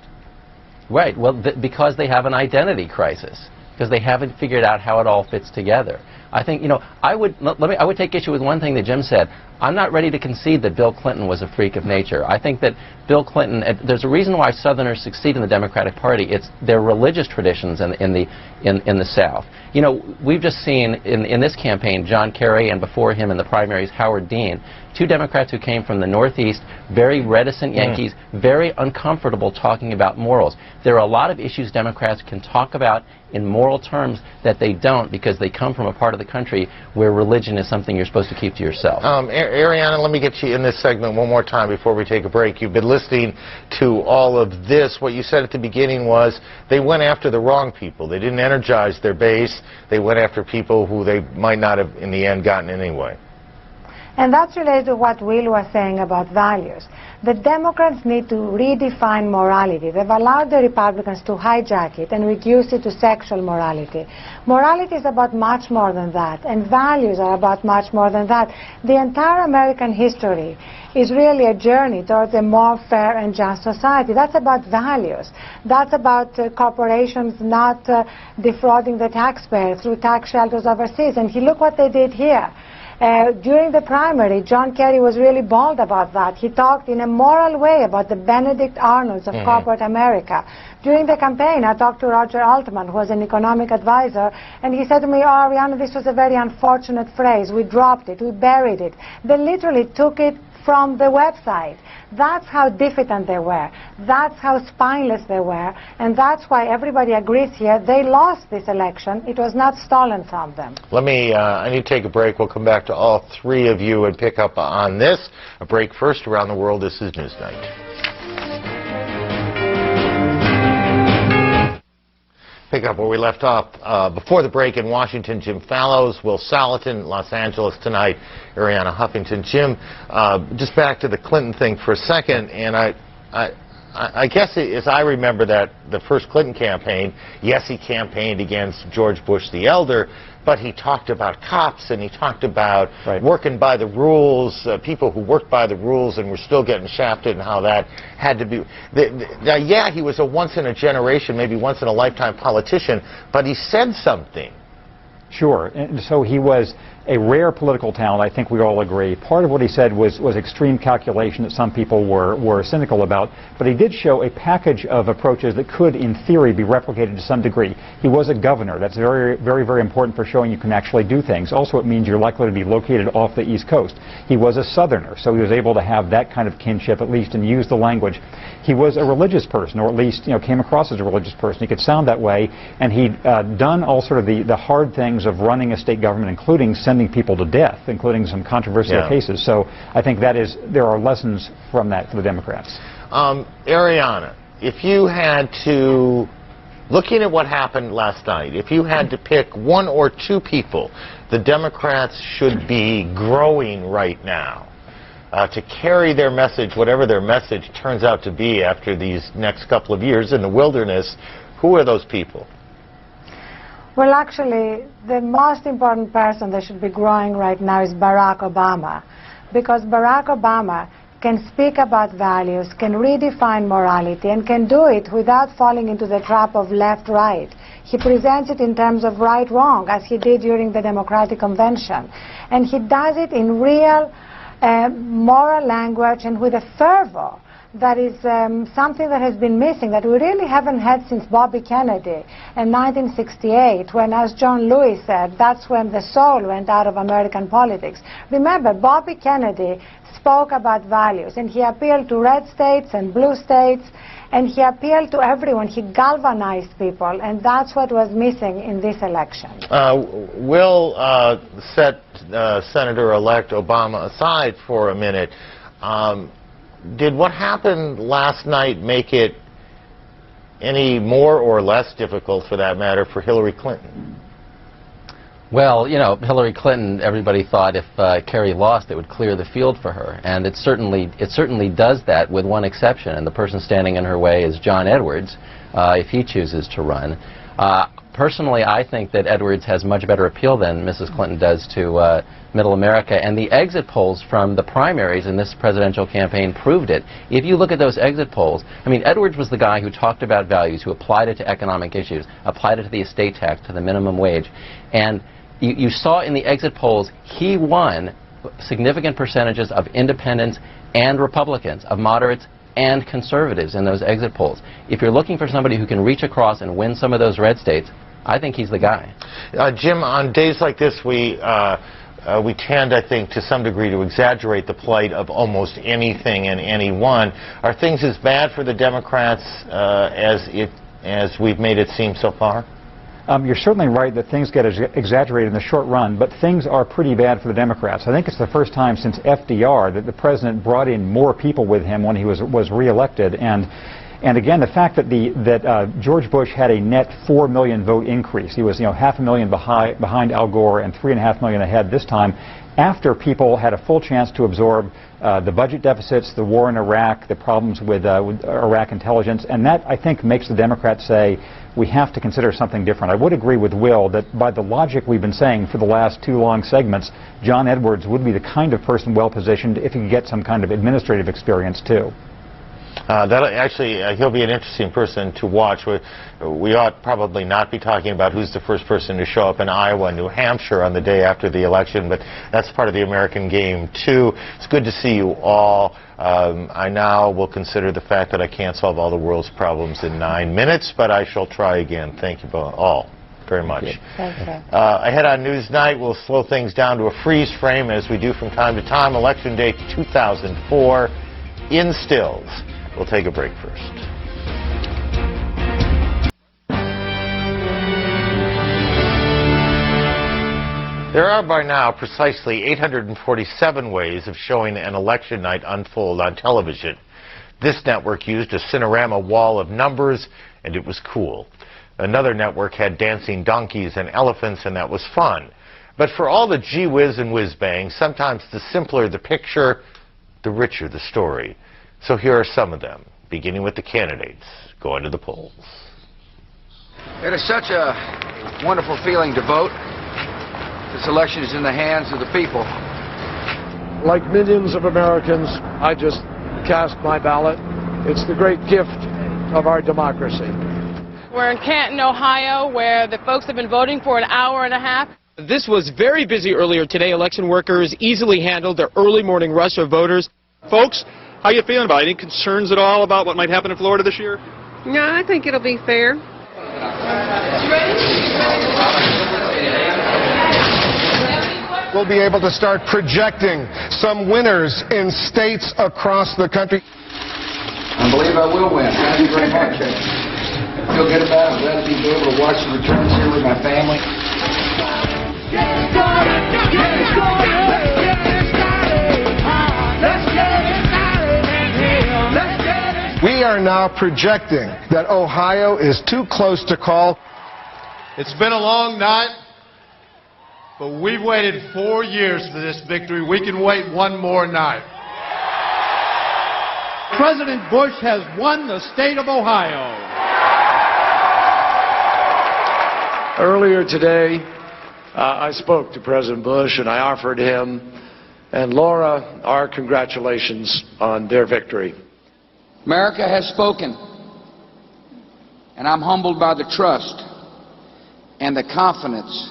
[SPEAKER 16] Right. Well, because they have an identity crisis, because they haven't figured out how it all fits together. I think, I would take issue with one thing that Jim said. I'm not ready to concede that Bill Clinton was a freak of nature. I think that Bill Clinton, there's a reason why Southerners succeed in the Democratic Party. It's their religious traditions in the South. We've just seen in this campaign John Kerry, and before him in the primaries Howard Dean, 2 Democrats who came from the Northeast, very reticent Yankees, very uncomfortable talking about morals. There are a lot of issues Democrats can talk about in moral terms that they don't, because they come from a part of the country where religion is something you're supposed to keep to yourself.
[SPEAKER 1] Ariana, let me get you in this segment one more time before we take a break. You've been listening to all of this. What you said at the beginning was they went after the wrong people. They didn't energize their base. They went after people who they might not have in the end gotten anyway.
[SPEAKER 15] And that's related to what Will was saying about values. The Democrats need to redefine morality. They've allowed the Republicans to hijack it and reduce it to sexual morality. Morality is about much more than that, and values are about much more than that. The entire American history is really a journey towards a more fair and just society. That's about values. That's about corporations not defrauding the taxpayer through tax shelters overseas. And look what they did here. During the primary, John Kerry was really bold about that. He talked in a moral way about the Benedict Arnolds of corporate America. During the campaign, I talked to Roger Altman, who was an economic advisor, and he said to me, "Oh, Ariana, this was a very unfortunate phrase. We dropped it. We buried it." They literally took it from the website. That's how diffident they were. That's how spineless they were. And that's why everybody agrees here they lost this election. It was not stolen from them.
[SPEAKER 1] I need to take a break. We'll come back to all 3 of you and pick up on this. A break first. Around the World, this is Newsnight. Pick up where we left off before the break in Washington. Jim Fallows, Will Salatin, Los Angeles tonight, Ariana Huffington. Jim, just back to the Clinton thing for a second, and I guess as I remember that the first Clinton campaign, yes, he campaigned against George Bush the elder, but he talked about cops and he talked about working by the rules, people who worked by the rules and were still getting shafted, and how that had to be. Yeah, he was a once-in-a-generation, maybe once-in-a-lifetime politician, but he said something.
[SPEAKER 17] Sure. And so he was a rare political talent, I think we all agree. Part of what he said was extreme calculation that some people were cynical about, but he did show a package of approaches that could, in theory, be replicated to some degree. He was a governor. That's very, very, very important for showing you can actually do things. Also, it means you're likely to be located off the East Coast. He was a Southerner, so he was able to have that kind of kinship, at least, and use the language. He was a religious person, or at least, came across as a religious person. He could sound that way, and he'd done all sort of the hard things of running a state government, including sending people to death, including some controversial cases. So I think there are lessons from that for the Democrats.
[SPEAKER 1] Ariana, if you had to, looking at what happened last night, if you had to pick one or two people the Democrats should be growing right now to carry their message, whatever their message turns out to be after these next couple of years in the wilderness, who are those people?
[SPEAKER 15] Well, actually, the most important person that should be growing right now is Barack Obama, because Barack Obama can speak about values, can redefine morality, and can do it without falling into the trap of left-right. He presents it in terms of right-wrong, as he did during the Democratic Convention. And he does it in real moral language and with a fervor that is something that has been missing, that we really haven't had since Bobby Kennedy in 1968, when, as John Lewis said, that's when the soul went out of American politics. Remember, Bobby Kennedy spoke about values, and he appealed to red states and blue states, and he appealed to everyone. He galvanized people, and that's what was missing in this election.
[SPEAKER 1] We'll set Senator-elect Obama aside for a minute. Did what happened last night make it any more or less difficult, for that matter, for Hillary Clinton?
[SPEAKER 16] Well, Hillary Clinton, everybody thought if Kerry lost, it would clear the field for her. And it certainly does that, with one exception. And the person standing in her way is John Edwards, if he chooses to run. Personally, I think that Edwards has much better appeal than Mrs. Clinton does to Middle America, and the exit polls from the primaries in this presidential campaign proved it. If you look at those exit polls, I mean, Edwards was the guy who talked about values, who applied it to economic issues, applied it to the estate tax, to the minimum wage, and you saw in the exit polls he won significant percentages of independents and Republicans, of moderates and conservatives in those exit polls. If you're looking for somebody who can reach across and win some of those red states, I think he's the guy.
[SPEAKER 1] Jim, on days like this, we tend, I think, to some degree to exaggerate the plight of almost anything and anyone. Are things as bad for the Democrats as we've made it seem so far?
[SPEAKER 17] You're certainly right that things get exaggerated in the short run, but things are pretty bad for the Democrats. I think it's the first time since FDR that the president brought in more people with him when he was reelected. And again, the fact that George Bush had a net 4 million vote increase. He was 500,000 behind Al Gore and 3.5 million ahead this time, after people had a full chance to absorb the budget deficits, the war in Iraq, the problems with Iraq intelligence, and that, I think, makes the Democrats say we have to consider something different. I would agree with Will that by the logic we've been saying for the last two long segments, John Edwards would be the kind of person well positioned if he could get some kind of administrative experience too.
[SPEAKER 1] He'll be an interesting person to watch. We ought probably not be talking about who's the first person to show up in Iowa and New Hampshire on the day after the election, but that's part of the American game, too. It's good to see you all. I now will consider the fact that I can't solve all the world's problems in 9 minutes, but I shall try again. Thank you all very much.
[SPEAKER 15] Thank you.
[SPEAKER 1] Ahead on Newsnight, we'll slow things down to a freeze frame, as we do from time to time. Election Day 2004 in stills. We'll take a break first. There are by now precisely 847 ways of showing an election night unfold on television. This network used a Cinerama wall of numbers, and it was cool. Another network had dancing donkeys and elephants, and that was fun. But for all the gee whiz and whiz bang, sometimes the simpler the picture, the richer the story. So here are some of them, beginning with the candidates going to the polls.
[SPEAKER 5] It is such a wonderful feeling to vote. This election is in the hands of the people.
[SPEAKER 10] Like millions of Americans, I just cast my ballot. It's the great gift of our democracy.
[SPEAKER 18] We're in Canton, Ohio, where the folks have been voting for an hour and a half. This was very busy earlier today. Election workers easily handled their early morning rush of voters.
[SPEAKER 19] Folks, how you feeling about it? Any concerns at all about what might happen in Florida this year?
[SPEAKER 20] No, I think it'll be fair.
[SPEAKER 21] We'll be able to start projecting some winners in states across the country.
[SPEAKER 5] I believe I will win. Thank you very much. I feel good about it. I'm glad to be able to watch the returns here with my family.
[SPEAKER 21] We are now projecting that Ohio is too close to call.
[SPEAKER 22] It's been a long night, but we've waited 4 years for this victory. We can wait one more night. President Bush has won the state of Ohio.
[SPEAKER 10] Earlier today, I spoke to President Bush and I offered him and Laura our congratulations on their victory.
[SPEAKER 5] America has spoken, and I'm humbled by the trust and the confidence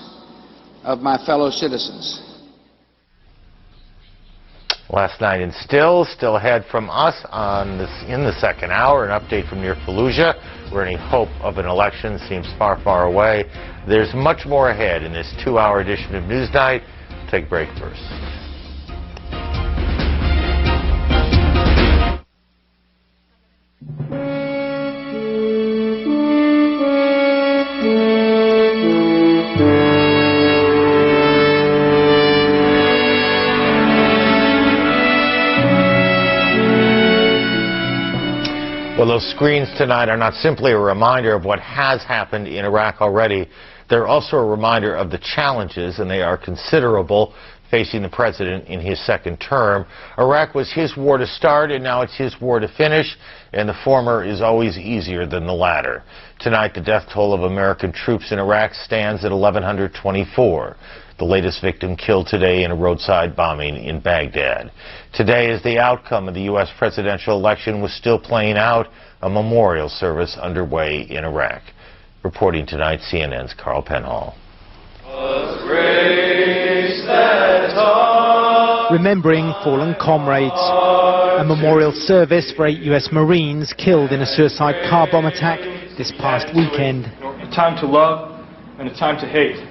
[SPEAKER 5] of my fellow citizens.
[SPEAKER 1] Last night in still ahead from us in the second hour, an update from near Fallujah, where any hope of an election seems far, far away. There's much more ahead in this 2-hour edition of Newsnight. Take a break first. Well, those screens tonight are not simply a reminder of what has happened in Iraq already. They're also a reminder of the challenges, and they are considerable, facing the president in his second term. Iraq was his war to start, and now it's his war to finish, and the former is always easier than the latter. Tonight, the death toll of American troops in Iraq stands at 1,124. The latest victim killed today in a roadside bombing in Baghdad. Today, as the outcome of the U.S. presidential election was still playing out, a memorial service underway in Iraq. Reporting tonight, CNN's Carl Penhall.
[SPEAKER 23] Remembering fallen comrades. A memorial service for 8 U.S. Marines killed in a suicide car bomb attack this past weekend.
[SPEAKER 24] A time to love and a time to hate.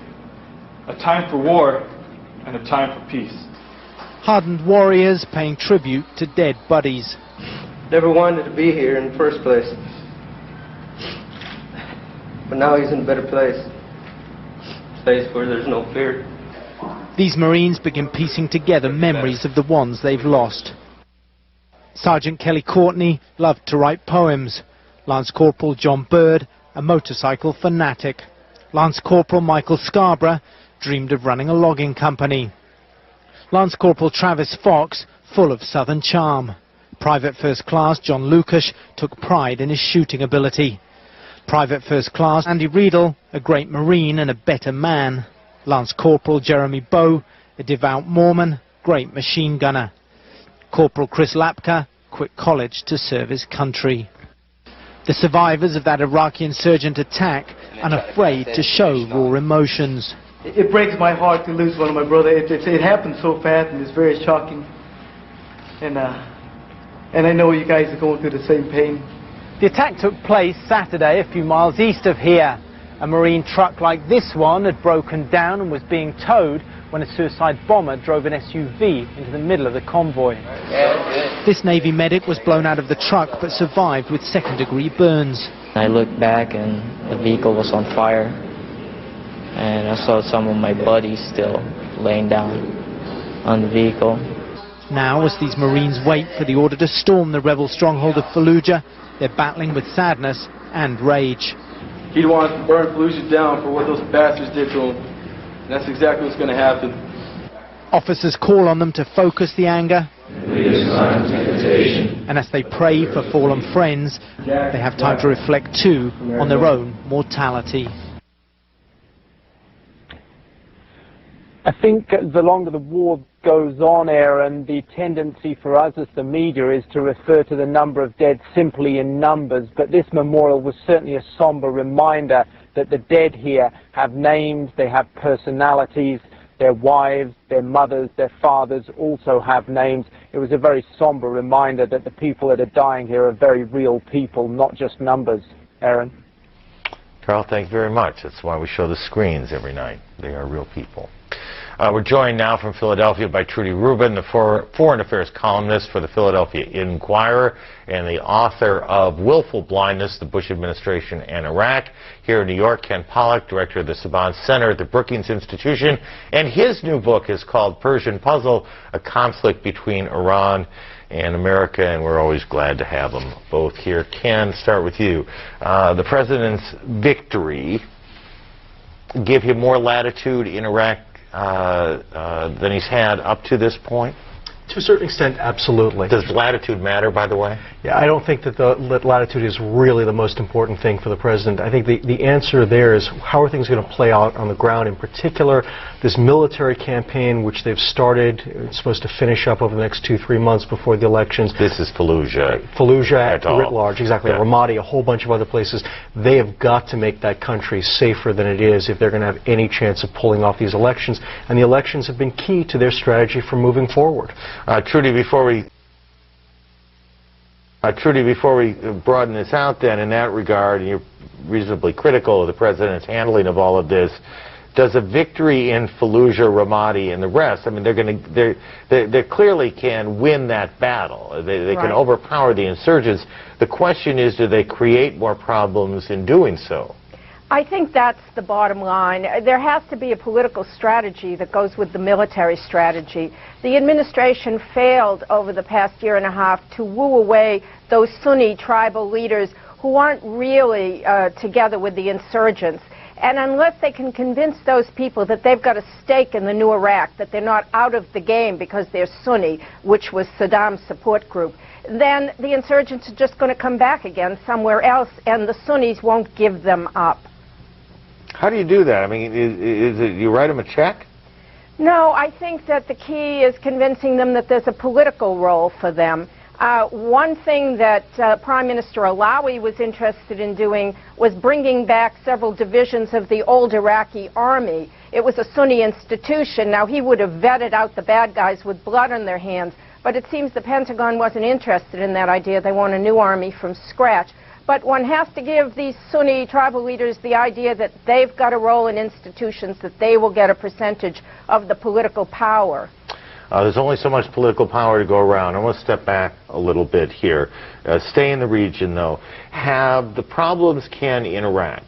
[SPEAKER 24] A time for war and a time for peace.
[SPEAKER 23] Hardened warriors paying tribute to dead buddies.
[SPEAKER 25] Never wanted to be here in the first place. But now he's in a better place. A place where there's no fear.
[SPEAKER 23] These Marines begin piecing together memories of the ones they've lost. Sergeant Kelly Courtney loved to write poems. Lance Corporal John Bird, a motorcycle fanatic. Lance Corporal Michael Scarborough dreamed of running a logging company. Lance Corporal Travis Fox, full of southern charm. Private First Class John Lucas took pride in his shooting ability. Private First Class Andy Riedel, a great Marine and a better man. Lance Corporal Jeremy Bowe, a devout Mormon, great machine gunner. Corporal Chris Lapka quit college to serve his country. The survivors of that Iraqi insurgent attack unafraid to show raw emotions.
[SPEAKER 25] It breaks my heart to lose one of my brothers. It happened so fast and it's very shocking. And I know you guys are going through the same pain.
[SPEAKER 23] The attack took place Saturday a few miles east of here. A Marine truck like this one had broken down and was being towed when a suicide bomber drove an SUV into the middle of the convoy. This Navy medic was blown out of the truck but survived with second-degree burns.
[SPEAKER 26] I looked back and the vehicle was on fire, and I saw some of my buddies still laying down on the vehicle.
[SPEAKER 23] Now, as these Marines wait for the order to storm the rebel stronghold of Fallujah, they're battling with sadness and rage.
[SPEAKER 25] He wants to burn Fallujah down for what those bastards did to him. And that's exactly what's going to happen.
[SPEAKER 23] Officers call on them to focus the anger. And as they pray for fallen friends, they have time to reflect too on their own mortality.
[SPEAKER 27] I think the longer the war goes on, Aaron, the tendency for us as the media is to refer to the number of dead simply in numbers, but this memorial was certainly a somber reminder that the dead here have names, they have personalities, their wives, their mothers, their fathers also have names. It was a very somber reminder that the people that are dying here are very real people, not just numbers. Aaron?
[SPEAKER 1] Carl, thank you very much. That's why we show the screens every night. They are real people. We're joined now from Philadelphia by Trudy Rubin, the foreign affairs columnist for the Philadelphia Inquirer and the author of Willful Blindness, the Bush Administration and Iraq. Here in New York, Ken Pollack, director of the Saban Center at the Brookings Institution, and his new book is called Persian Puzzle, a conflict between Iran and America, and we're always glad to have them both here. Ken, start with you. The president's victory give him more latitude in Iraq than he's had up to this point?
[SPEAKER 2] To a certain extent, absolutely.
[SPEAKER 1] Does latitude matter, by the way?
[SPEAKER 2] Yeah, I don't think that the latitude is really the most important thing for the president. I think the answer there is how are things going to play out on the ground, in particular this military campaign which they've started. It's supposed to finish up over the next 2-3 months before the elections.
[SPEAKER 1] This is Fallujah.
[SPEAKER 2] Fallujah writ large, exactly.
[SPEAKER 1] Yeah.
[SPEAKER 2] Ramadi, a whole bunch of other places. They have got to make that country safer than it is if they're going to have any chance of pulling off these elections. And the elections have been key to their strategy for moving forward.
[SPEAKER 1] Trudy, before we broaden this out then in that regard, and you're reasonably critical of the president's handling of all of this, does a victory in Fallujah, Ramadi, and the rest, I mean, they clearly can win that battle. They can overpower the insurgents. The question is, do they create more problems in doing so?
[SPEAKER 3] I think that's the bottom line. There has to be a political strategy that goes with the military strategy. The administration failed over the past year and a half to woo away those Sunni tribal leaders who aren't really together with the insurgents. And unless they can convince those people that they've got a stake in the new Iraq, that they're not out of the game because they're Sunni, which was Saddam's support group, then the insurgents are just going to come back again somewhere else, and the Sunnis won't give them up.
[SPEAKER 1] How do you do that? I mean, is it you write them a check?
[SPEAKER 3] No, I think that the key is convincing them that there's a political role for them. One thing that Prime Minister Alawi was interested in doing was bringing back several divisions of the old Iraqi army. It was a Sunni institution. Now, he would have vetted out the bad guys with blood on their hands, but it seems the Pentagon wasn't interested in that idea. They want a new army from scratch. But one has to give these Sunni tribal leaders the idea that they've got a role in institutions, that they will get a percentage of the political power.
[SPEAKER 1] There's only so much political power to go around. I want to step back a little bit here. Stay in the region, though. Have the problems, Ken, in Iraq,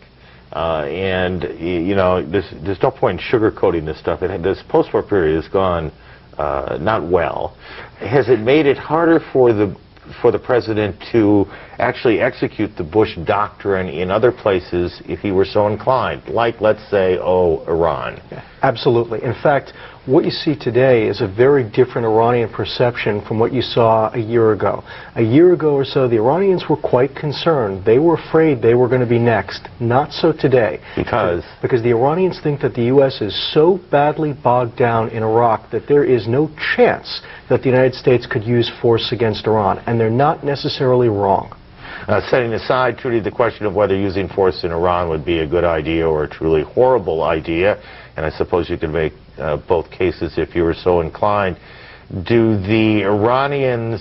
[SPEAKER 1] and, you know, there's no point in sugarcoating this stuff. This post-war period has gone not well. Has it made it harder for the president to actually execute the Bush doctrine in other places if he were so inclined, like, let's say, Iran?
[SPEAKER 2] Absolutely. In fact, what you see today is a very different Iranian perception from what you saw a year ago. A year ago or so, the Iranians were quite concerned. They were afraid they were going to be next. Not so today.
[SPEAKER 1] Because?
[SPEAKER 2] Because the Iranians think that the U.S. is so badly bogged down in Iraq that there is no chance that the United States could use force against Iran. And they're not necessarily wrong.
[SPEAKER 1] Setting aside, Trudy, the question of whether using force in Iran would be a good idea or a truly horrible idea, and I suppose you could make both cases if you were so inclined, do the Iranians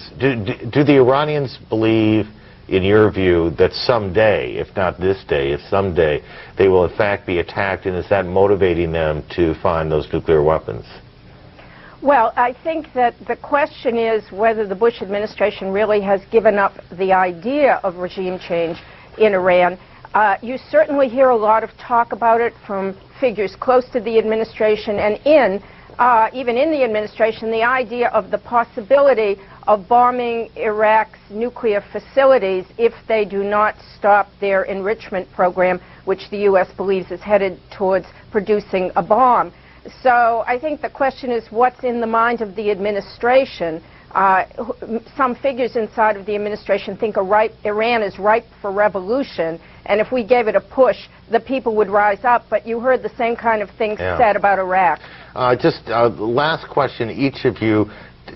[SPEAKER 1] believe, in your view, that someday, if not this day, if someday, they will in fact be attacked, and is that motivating them to find those nuclear weapons?
[SPEAKER 3] Well, I think that the question is whether the Bush administration really has given up the idea of regime change in Iran. You certainly hear a lot of talk about it from figures close to the administration, and even in the administration, the idea of the possibility of bombing Iraq's nuclear facilities if they do not stop their enrichment program, which the U.S. believes is headed towards producing a bomb. So I think the question is what's in the mind of the administration. Some figures inside of the administration think Iran is ripe for revolution, and if we gave it a push, the people would rise up. But you heard the same kind of things said about Iraq.
[SPEAKER 1] Just last question, each of you.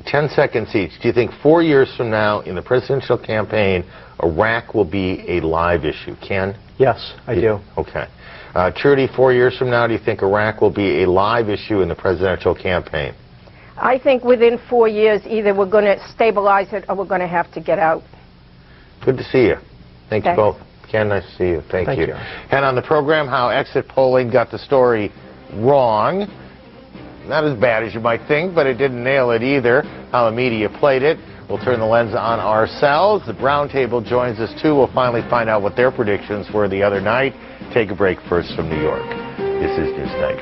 [SPEAKER 1] 10 seconds each. Do you think 4 years from now in the presidential campaign, Iraq will be a live issue? Ken?
[SPEAKER 2] Yes, I do.
[SPEAKER 1] Okay. Trudy, 4 years from now, do you think Iraq will be a live issue in the presidential campaign?
[SPEAKER 3] I think within 4 years, either we're going to stabilize it or we're going to have to get out.
[SPEAKER 1] Good to see you. Thank you
[SPEAKER 3] Thanks.
[SPEAKER 1] both. Ken, nice to see you. Thank you. And on the program, how exit polling got the story wrong. Not as bad as you might think, but it didn't nail it either. How the media played it. We'll turn the lens on ourselves. The Brown Table joins us too. We'll finally find out what their predictions were the other night. Take a break first from New York. This is Newsnight.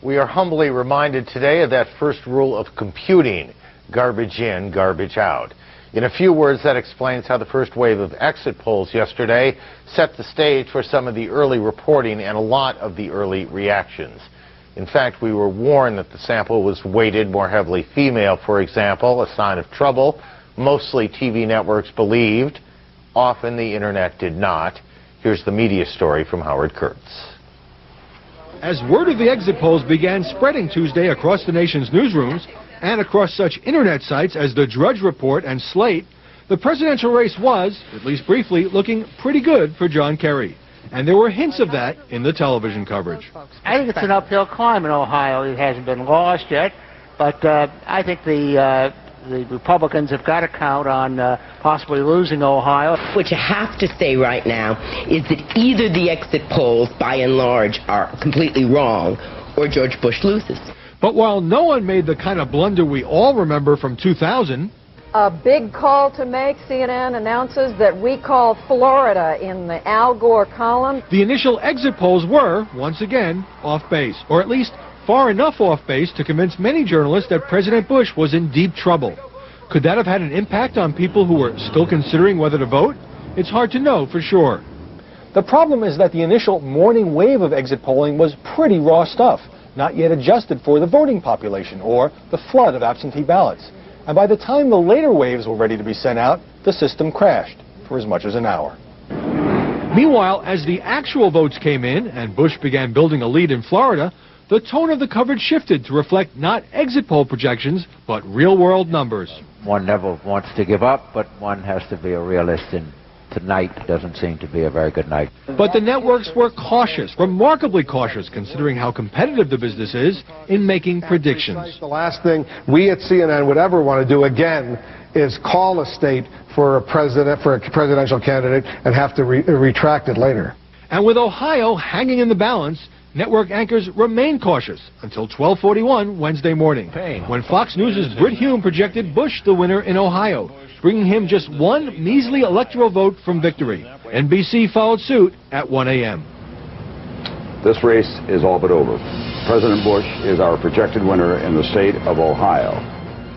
[SPEAKER 1] We are humbly reminded today of that first rule of computing: garbage in, garbage out. In a few words, that explains how the first wave of exit polls yesterday set the stage for some of the early reporting and a lot of the early reactions. In fact, we were warned that the sample was weighted more heavily female, for example, a sign of trouble. Mostly TV networks believed. Often the internet did not. Here's the media story from Howard Kurtz.
[SPEAKER 4] As word of the exit polls began spreading Tuesday across the nation's newsrooms and across such internet sites as the Drudge Report and Slate, the presidential race was, at least briefly, looking pretty good for John Kerry. And there were hints of that in the television coverage.
[SPEAKER 6] I think it's an uphill climb in Ohio. It hasn't been lost yet, but I think the Republicans have got to count on possibly losing Ohio.
[SPEAKER 7] What you have to say right now is that either the exit polls, by and large, are completely wrong, or George Bush loses.
[SPEAKER 4] But while no one made the kind of blunder we all remember from 2000...
[SPEAKER 8] A big call to make. CNN announces that we call Florida in the Al Gore column.
[SPEAKER 4] The initial exit polls were, once again, off base, or at least far enough off base to convince many journalists that President Bush was in deep trouble. Could that have had an impact on people who were still considering whether to vote? It's hard to know for sure.
[SPEAKER 2] The problem is that the initial morning wave of exit polling was pretty raw stuff, not yet adjusted for the voting population or the flood of absentee ballots. And by the time the later waves were ready to be sent out, the system crashed for as much as an hour.
[SPEAKER 4] Meanwhile, as the actual votes came in and Bush began building a lead in Florida, the tone of the coverage shifted to reflect not exit poll projections, but real-world numbers.
[SPEAKER 9] One never wants to give up, but one has to be a realist, and tonight doesn't seem to be a very good night.
[SPEAKER 4] But the networks were cautious, remarkably cautious, considering how competitive the business is in making predictions.
[SPEAKER 21] The last thing we at CNN would ever want to do again is call a state for a presidential candidate and have to retract it later.
[SPEAKER 4] And with Ohio hanging in the balance, network anchors remained cautious until 12:41 Wednesday morning, when Fox News' Brit Hume projected Bush the winner in Ohio, bringing him just one measly electoral vote from victory. NBC followed suit at 1 a.m.
[SPEAKER 11] This race is all but over. President Bush is our projected winner in the state of Ohio.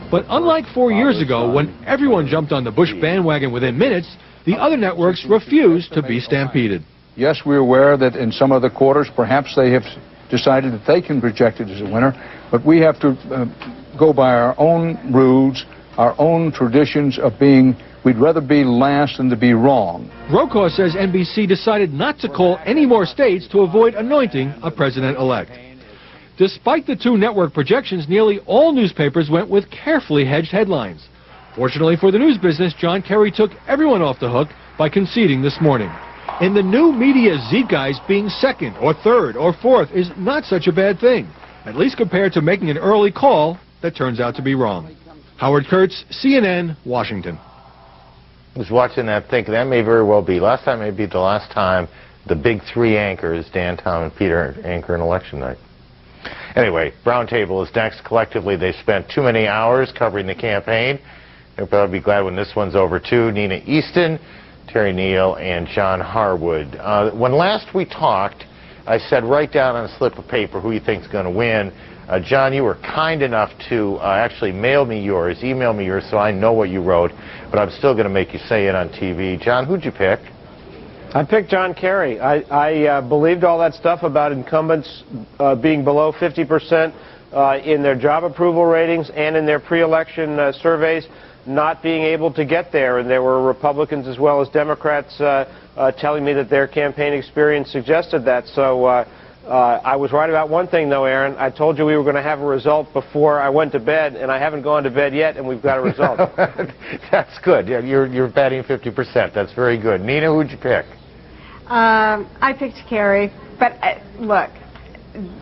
[SPEAKER 4] But unlike 4 years ago, when everyone jumped on the Bush bandwagon within minutes, the other networks refused to be stampeded.
[SPEAKER 12] Yes, we're aware that in some of the quarters, perhaps they have decided that they can project it as a winner, but we have to go by our own rules, our own traditions of being, we'd rather be last than to be wrong.
[SPEAKER 4] Brokaw says NBC decided not to call any more states to avoid anointing a president-elect. Despite the two network projections, nearly all newspapers went with carefully hedged headlines. Fortunately for the news business, John Kerry took everyone off the hook by conceding this morning. In the new media, Zeitgeist being second or third or fourth is not such a bad thing, at least compared to making an early call that turns out to be wrong. Howard Kurtz, CNN, Washington.
[SPEAKER 1] I was watching that thinking that may very well be. Last time may be the last time the big three anchors, Dan, Tom, and Peter, anchor an election night. Anyway, Brown Table is next. Collectively, they spent too many hours covering the campaign. They'll probably be glad when this one's over, too. Nina Easton, Terry Neal, and John Harwood. When last we talked, I said write down on a slip of paper who you think's going to win. John, you were kind enough to actually email me yours, so I know what you wrote, but I'm still going to make you say it on TV. John, who'd you pick?
[SPEAKER 28] I picked John Kerry. I believed all that stuff about incumbents being below 50% in their job approval ratings and in their pre-election surveys, not being able to get there. And there were Republicans as well as Democrats telling me that their campaign experience suggested that. So I was right about one thing, though, Aaron. I told you we were going to have a result before I went to bed, and I haven't gone to bed yet, and we've got a result.
[SPEAKER 1] That's good. Yeah, you're batting 50%. That's very good. Nina, who'd you pick?
[SPEAKER 13] I picked Kerry, but look,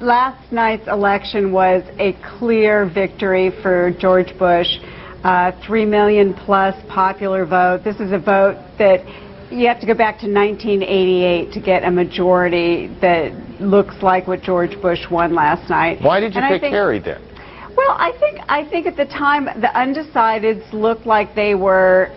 [SPEAKER 13] last night's election was a clear victory for George Bush. 3 million plus popular vote. This is a vote that you have to go back to 1988 to get a majority that looks like what George Bush won last night.
[SPEAKER 1] Why did you pick Kerry then?
[SPEAKER 13] Well, I think at the time the undecideds looked like they were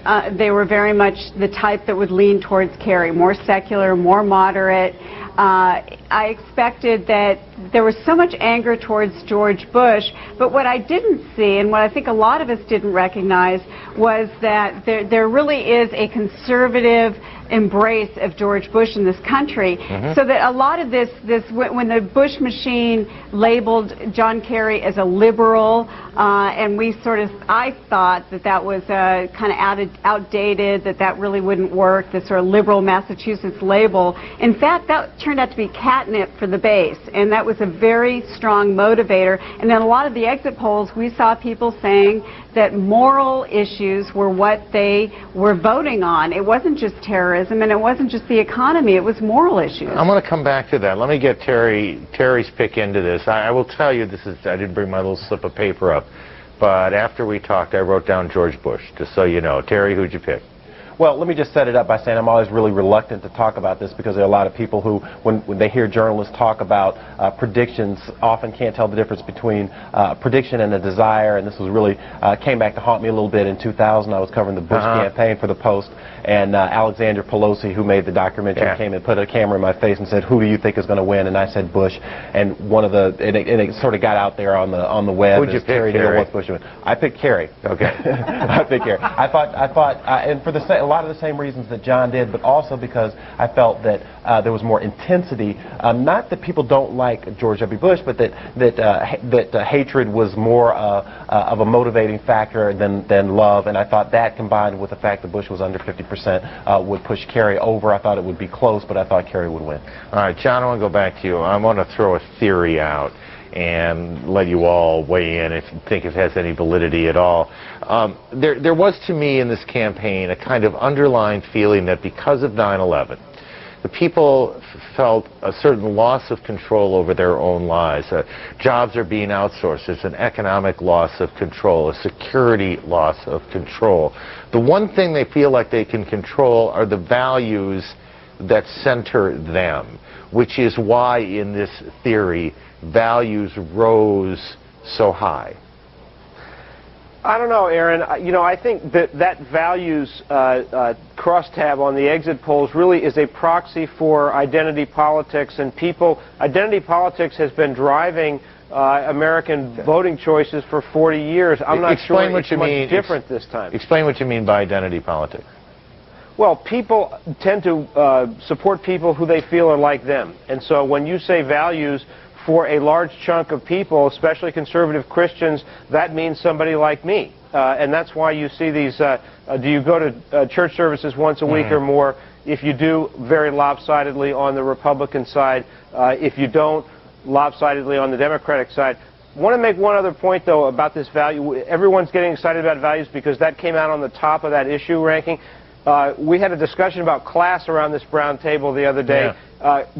[SPEAKER 13] very much the type that would lean towards Kerry, more secular, more moderate. I expected that there was so much anger towards George Bush, but what I didn't see, and what I think a lot of us didn't recognize, was that there really is a conservative embrace of George Bush in this country, so that a lot of this when the Bush machine labeled John Kerry as a liberal, and I thought that was kind of outdated, that really wouldn't work, the sort of liberal Massachusetts label. In fact, that turned out to be catnip for the base, and that was a very strong motivator. And then a lot of the exit polls, we saw people saying that moral issues were what they were voting on. It wasn't just terrorism, and it wasn't just the economy, it was moral issues.
[SPEAKER 1] I'm going to come back to that. Let me get Terry's pick into this. I will tell you, I didn't bring my little slip of paper up, but after we talked, I wrote down George Bush, just so you know. Terry, who'd you pick?
[SPEAKER 14] Well, let me just set it up by saying I'm always really reluctant to talk about this because there are a lot of people who, when they hear journalists talk about predictions, often can't tell the difference between prediction and a desire. And this was really came back to haunt me a little bit in 2000. I was covering the Bush campaign for the Post, and Alexander Pelosi, who made the documentary, came and put a camera in my face and said, "Who do you think is going to win?" And I said Bush. And it sort of got out there on the web.
[SPEAKER 1] Who'd you pick? Kerry.
[SPEAKER 14] Bush win. I picked Kerry.
[SPEAKER 1] Okay.
[SPEAKER 14] I picked Kerry. I thought, and for a lot of the same reasons that John did, but also because I felt that there was more intensity. Not that people don't like George W. Bush, but that hatred was more of a motivating factor than love. And I thought that, combined with the fact that Bush was under 50%, would push Kerry over. I thought it would be close, but I thought Kerry would win.
[SPEAKER 1] All right, John, I want to go back to you. I want to throw a theory out and let you all weigh in if you think it has any validity at all. There was, to me, in this campaign, a kind of underlying feeling that because of 9/11, the people felt a certain loss of control over their own lives. Jobs are being outsourced. There's an economic loss of control, a security loss of control. The one thing they feel like they can control are the values that center them, which is why, in this theory, values rose so high.
[SPEAKER 28] I don't know, Aaron. I think that values crosstab on the exit polls really is a proxy for identity politics, and identity politics has been driving American voting choices for 40 years. I'm not sure it's much different this time.
[SPEAKER 1] Explain what you mean by identity politics.
[SPEAKER 28] Well, people tend to support people who they feel are like them, and so when you say values for a large chunk of people, especially conservative Christians, that means somebody like me. And that's why you see these, do you go to church services once a week or more? If you do, very lopsidedly on the Republican side. If you don't, lopsidedly on the Democratic side. I want to make one other point, though, about this value. Everyone's getting excited about values because that came out on the top of that issue ranking. We had a discussion about class around this brown table the other day.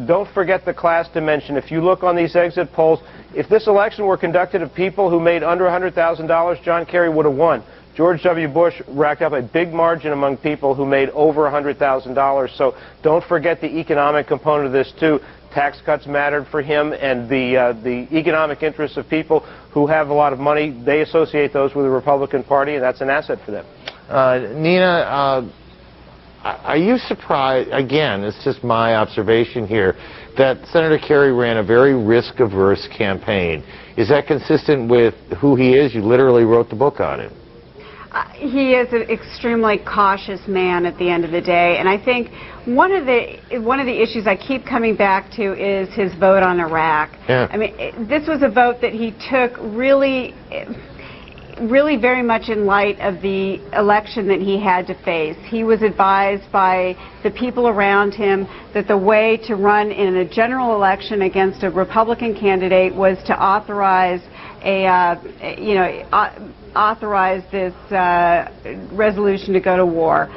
[SPEAKER 28] Don't forget the class dimension. If you look on these exit polls, if this election were conducted of people who made under $100,000, John Kerry would have won. George W. Bush racked up a big margin among people who made over $100,000. So don't forget the economic component of this, too. Tax cuts mattered for him, and the economic interests of people who have a lot of money, they associate those with the Republican Party, and that's an asset for them.
[SPEAKER 1] Nina, are you surprised, again, it's just my observation here, that Senator Kerry ran a very risk-averse campaign? Is that consistent with who he is? You literally wrote the book on him.
[SPEAKER 13] He is an extremely cautious man at the end of the day, and I think one of the issues I keep coming back to is his vote on Iraq. I mean, this was a vote that he took really. really very much in light of the election that he had to face. He was advised by the people around him that the way to run in a general election against a Republican candidate was to authorize authorize this resolution to go to war.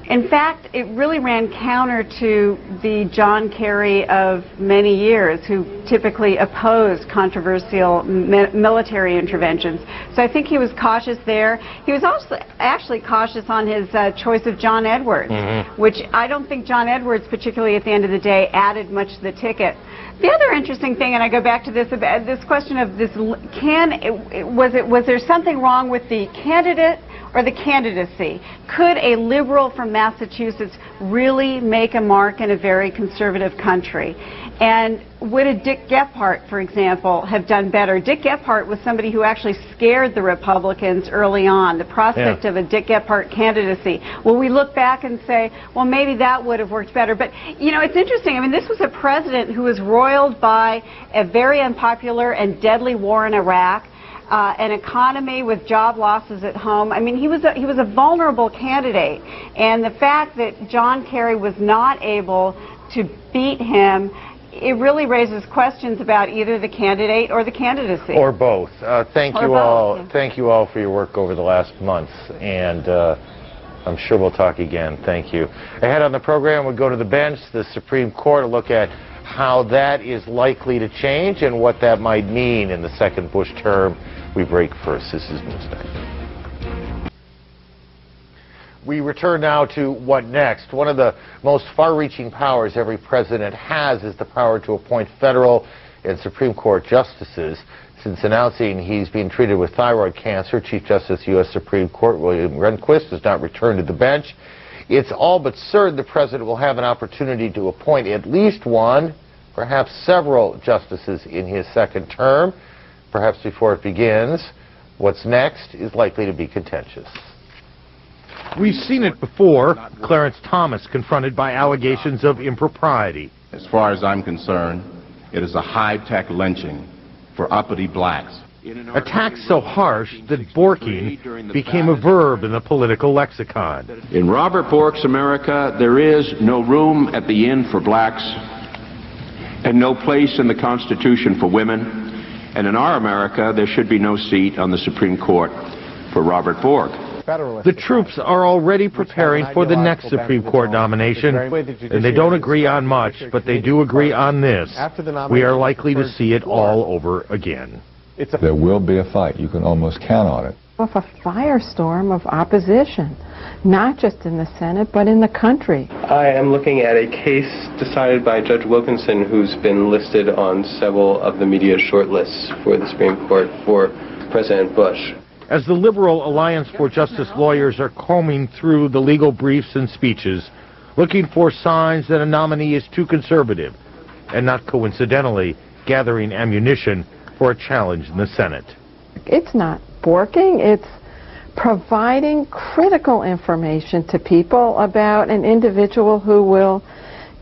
[SPEAKER 13] In fact, it really ran counter to the John Kerry of many years, who typically opposed controversial military interventions. So I think he was cautious there. He was also actually cautious on his choice of John Edwards, which I don't think John Edwards, particularly at the end of the day, added much to the ticket. The other interesting thing, and I go back to this question of this: was there something wrong with the candidate or the candidacy? Could a liberal from Massachusetts really make a mark in a very conservative country? And would a Dick Gephardt, for example, have done better? Dick Gephardt was somebody who actually scared the Republicans early on, the prospect of a Dick Gephardt candidacy. Well, we look back and say, well, maybe that would have worked better. But, you know, it's interesting. I mean, this was a president who was roiled by a very unpopular and deadly war in Iraq, an economy with job losses at home. I mean, he was a vulnerable candidate. And the fact that John Kerry was not able to beat him, it really raises questions about either the candidate or the candidacy.
[SPEAKER 1] Or both. Thank you all for your work over the last month, and I'm sure we'll talk again. Thank you. Ahead on the program, we'll go to the bench, the Supreme Court, to look at how that is likely to change and what that might mean in the second Bush term. We break first. This is Newsnight. We return now to what next. One of the most far-reaching powers every president has is the power to appoint federal and Supreme Court justices. Since announcing he's being treated with thyroid cancer, Chief Justice U.S. Supreme Court William Rehnquist has not returned to the bench. It's all but certain the president will have an opportunity to appoint at least one, perhaps several justices in his second term. Perhaps before it begins, what's next is likely to be contentious.
[SPEAKER 10] We've seen it before. Clarence Thomas confronted by allegations of impropriety.
[SPEAKER 15] As far as I'm concerned, it is a high-tech lynching for uppity blacks.
[SPEAKER 10] Attacks so harsh that borking became a verb in the political lexicon.
[SPEAKER 15] In Robert Bork's America, there is no room at the inn for blacks and no place in the Constitution for women. And in our America, there should be no seat on the Supreme Court for Robert Bork.
[SPEAKER 10] The troops are already preparing for the next Supreme Court nomination, and they don't agree on much, but they do agree on this. We are likely to see it all over again.
[SPEAKER 16] There will be a fight. You can almost count on it.
[SPEAKER 17] Of a firestorm of opposition, not just in the Senate, but in the country.
[SPEAKER 18] I am looking at a case decided by Judge Wilkinson, who's been listed on several of the media shortlists for the Supreme Court for President Bush.
[SPEAKER 10] As the Liberal Alliance for Justice lawyers are combing through the legal briefs and speeches, looking for signs that a nominee is too conservative, and not coincidentally gathering ammunition for a challenge in the Senate.
[SPEAKER 17] It's not borking, it's providing critical information to people about an individual who will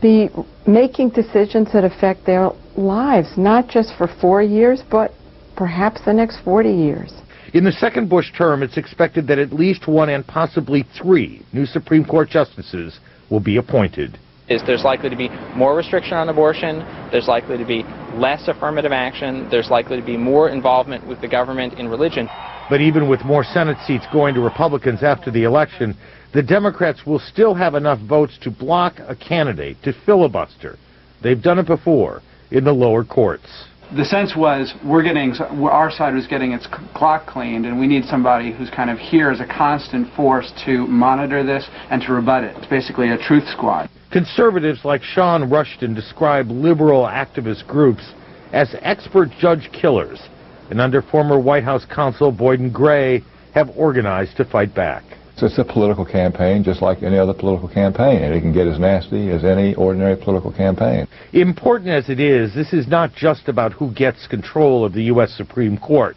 [SPEAKER 17] be making decisions that affect their lives, not just for 4 years, but perhaps the next 40 years.
[SPEAKER 10] In the second Bush term, it's expected that at least one and possibly three new Supreme Court justices will be appointed.
[SPEAKER 19] There's likely to be more restriction on abortion, there's likely to be less affirmative action, there's likely to be more involvement with the government in religion.
[SPEAKER 10] But even with more Senate seats going to Republicans after the election, the Democrats will still have enough votes to block a candidate, to filibuster. They've done it before in the lower courts.
[SPEAKER 20] The sense was our side was getting its clock cleaned, and we need somebody who's kind of here as a constant force to monitor this and to rebut it. It's basically a truth squad.
[SPEAKER 10] Conservatives like Sean Rushton describe liberal activist groups as expert judge killers, and under former White House counsel Boyden Gray have organized to fight back.
[SPEAKER 16] So it's a political campaign just like any other political campaign, and it can get as nasty as any ordinary political campaign.
[SPEAKER 10] Important as it is, this is not just about who gets control of the U.S. Supreme Court.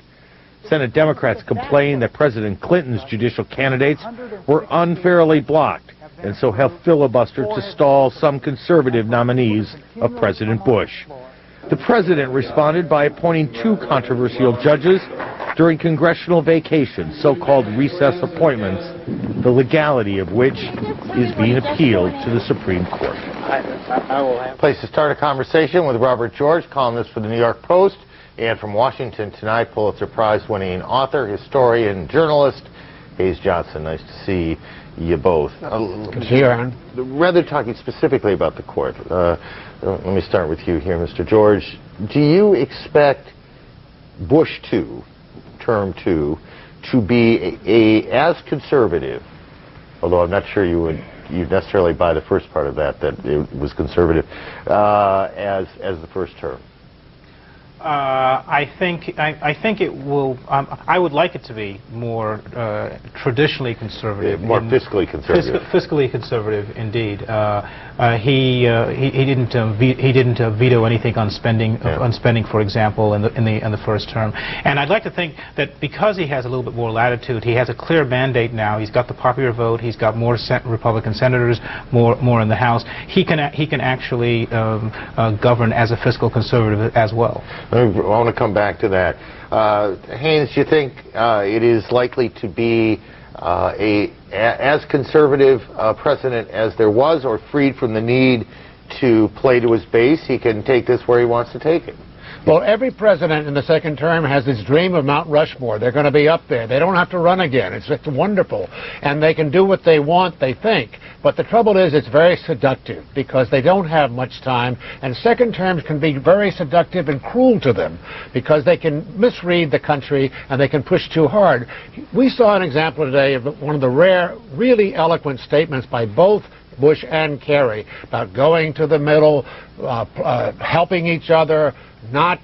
[SPEAKER 10] Senate Democrats complain that President Clinton's judicial candidates were unfairly blocked, and so have filibustered to stall some conservative nominees of President Bush. The president responded by appointing two controversial judges during congressional vacations, so-called recess appointments, the legality of which is being appealed to the Supreme Court.
[SPEAKER 1] Place to start a conversation with Robert George, columnist for the New York Post, and from Washington tonight, Pulitzer Prize-winning author, historian, journalist, Hayes Johnson. Nice to see you both.
[SPEAKER 3] Good to see you, Aaron.
[SPEAKER 1] Rather talking specifically about the court, let me start with you here, Mr. George. Do you expect Bush 2, term 2, to be as conservative, although I'm not sure you'd necessarily buy the first part of that it was conservative, as the first term?
[SPEAKER 3] I think it will. I would like it to be more traditionally conservative,
[SPEAKER 1] more fiscally conservative.
[SPEAKER 3] Fiscally conservative, indeed. He didn't veto anything on spending, for example, in the first term. And I'd like to think that because he has a little bit more latitude, he has a clear mandate now. He's got the popular vote. He's got more Republican senators, more in the House. He can actually govern as a fiscal conservative as well.
[SPEAKER 1] I want to come back to that. Haynes, do you think it is likely to be as conservative president as there was, or freed from the need to play to his base? He can take this where he wants to take it.
[SPEAKER 3] Well, every president in the second term has this dream of Mount Rushmore. They're going to be up there. They don't have to run again. It's wonderful. And they can do what they want, they think. But the trouble is it's very seductive because they don't have much time. And second terms can be very seductive and cruel to them because they can misread the country and they can push too hard. We saw an example today of one of the rare, really eloquent statements by both Bush and Kerry about going to the middle, helping each other, not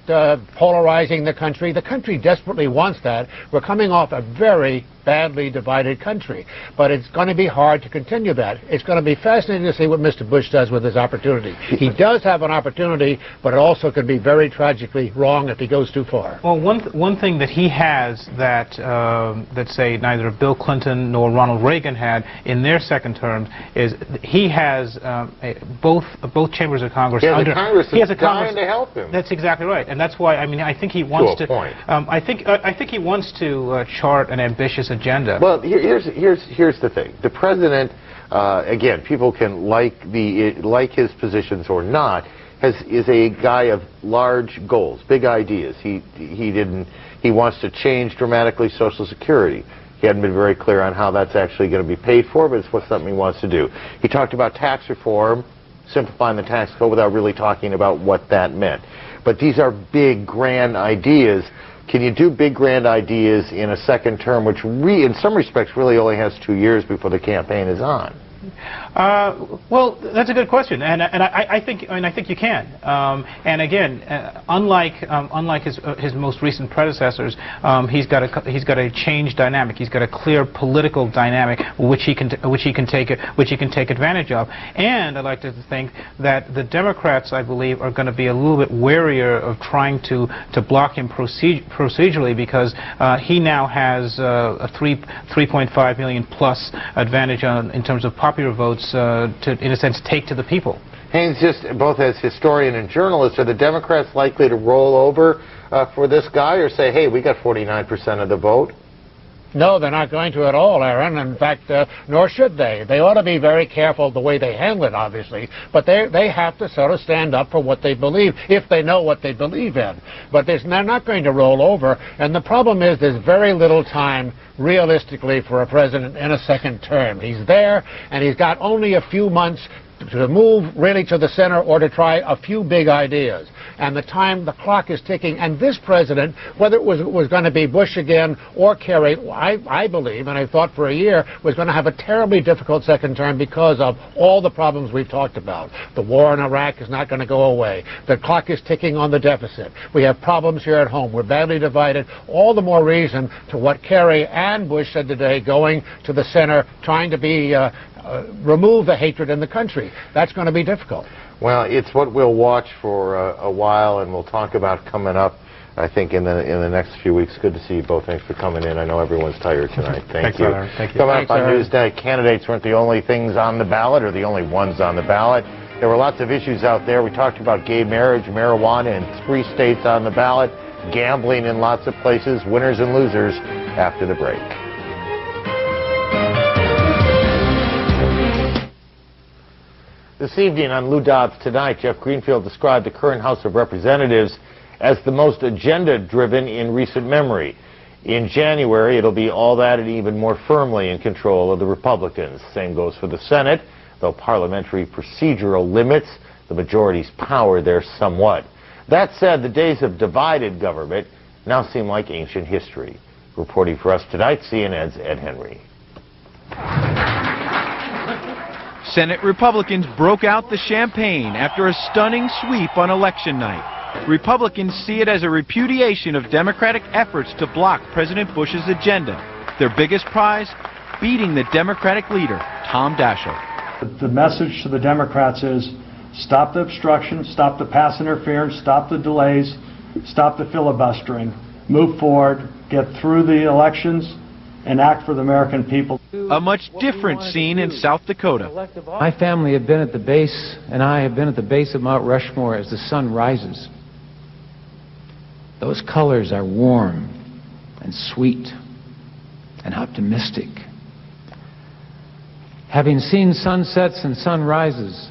[SPEAKER 3] polarizing the country. The country desperately wants that. We're coming off a very badly divided country. But it's going to be hard to continue that. It's going to be fascinating to see what Mr. Bush does with his opportunity. He does have an opportunity, but it also could be very tragically wrong if he goes too far. Well, one thing that he has that, say, neither Bill Clinton nor Ronald Reagan had in their second terms is he has both chambers of Congress.
[SPEAKER 1] He has a Congress to help him.
[SPEAKER 3] That's exactly right, and that's why I think he wants to. I think he wants to chart an ambitious agenda.
[SPEAKER 1] Well, here's the thing. The president, again, people can like his positions or not, is a guy of large goals, big ideas. He wants to change dramatically Social Security. He hadn't been very clear on how that's actually going to be paid for, but it's something he wants to do. He talked about tax reform, simplifying the tax code without really talking about what that meant. But these are big, grand ideas. Can you do big, grand ideas in a second term, which in some respects really only has 2 years before the campaign is on?
[SPEAKER 3] Well, that's a good question, and I think you can. And again, unlike his most recent predecessors, he's got a changed dynamic. He's got a clear political dynamic which he can take advantage of. And I'd like to think that the Democrats, I believe, are going to be a little bit warier of trying to block him procedurally because he now has a 3.5 million plus advantage in terms of popular votes to, in a sense, take to the people.
[SPEAKER 1] Haynes, just both as historian and journalist, are the Democrats likely to roll over for this guy or say, hey, we got 49% of the vote?
[SPEAKER 3] No, they're not going to at all, Aaron. In fact, nor should they. They ought to be very careful the way they handle it, obviously. But they have to sort of stand up for what they believe, if they know what they believe in. But they're not going to roll over. And the problem is there's very little time, realistically, for a president in a second term. He's there, and he's got only a few months to move really to the center or to try a few big ideas. And the clock is ticking. And this president, whether it was going to be Bush again or Kerry, I believe, and I thought for a year, was going to have a terribly difficult second term because of all the problems we've talked about. The war in Iraq is not going to go away. The clock is ticking on the deficit. We have problems here at home. We're badly divided. All the more reason to what Kerry and Bush said today, going to the center, trying to be remove the hatred in the country. That's going to be difficult.
[SPEAKER 1] Well, it's what we'll watch for a while, and we'll talk about coming up, I think, in the next few weeks. Good to see you both. Thanks for coming in. I know everyone's tired tonight. Thank you.
[SPEAKER 3] Thank you.
[SPEAKER 1] Coming up on Newsnight, candidates weren't the only things on the ballot or the only ones on the ballot. There were lots of issues out there. We talked about gay marriage, marijuana in 3 states on the ballot. gambling in lots of places, winners and losers after the break. This evening on Lou Dobbs Tonight, Jeff Greenfield described the current House of Representatives as the most agenda-driven in recent memory. In January, it'll be all that and even more firmly in control of the Republicans. Same goes for the Senate, though parliamentary procedural limits the majority's power there somewhat. That said, the days of divided government now seem like ancient history. Reporting for us tonight, CNN's Ed Henry.
[SPEAKER 5] Senate Republicans broke out the champagne after a stunning sweep on election night. Republicans see it as a repudiation of Democratic efforts to block President Bush's agenda. Their biggest prize, beating the Democratic leader, Tom Daschle.
[SPEAKER 6] The message to the Democrats is stop the obstruction, stop the pass interference, stop the delays, stop the filibustering, move forward, get through the elections, and act for the American people.
[SPEAKER 5] A much different scene in South Dakota.
[SPEAKER 22] My family have been at the base, and I have been at the base of Mount Rushmore as the sun rises. Those colors are warm and sweet and optimistic. Having seen sunsets and sunrises,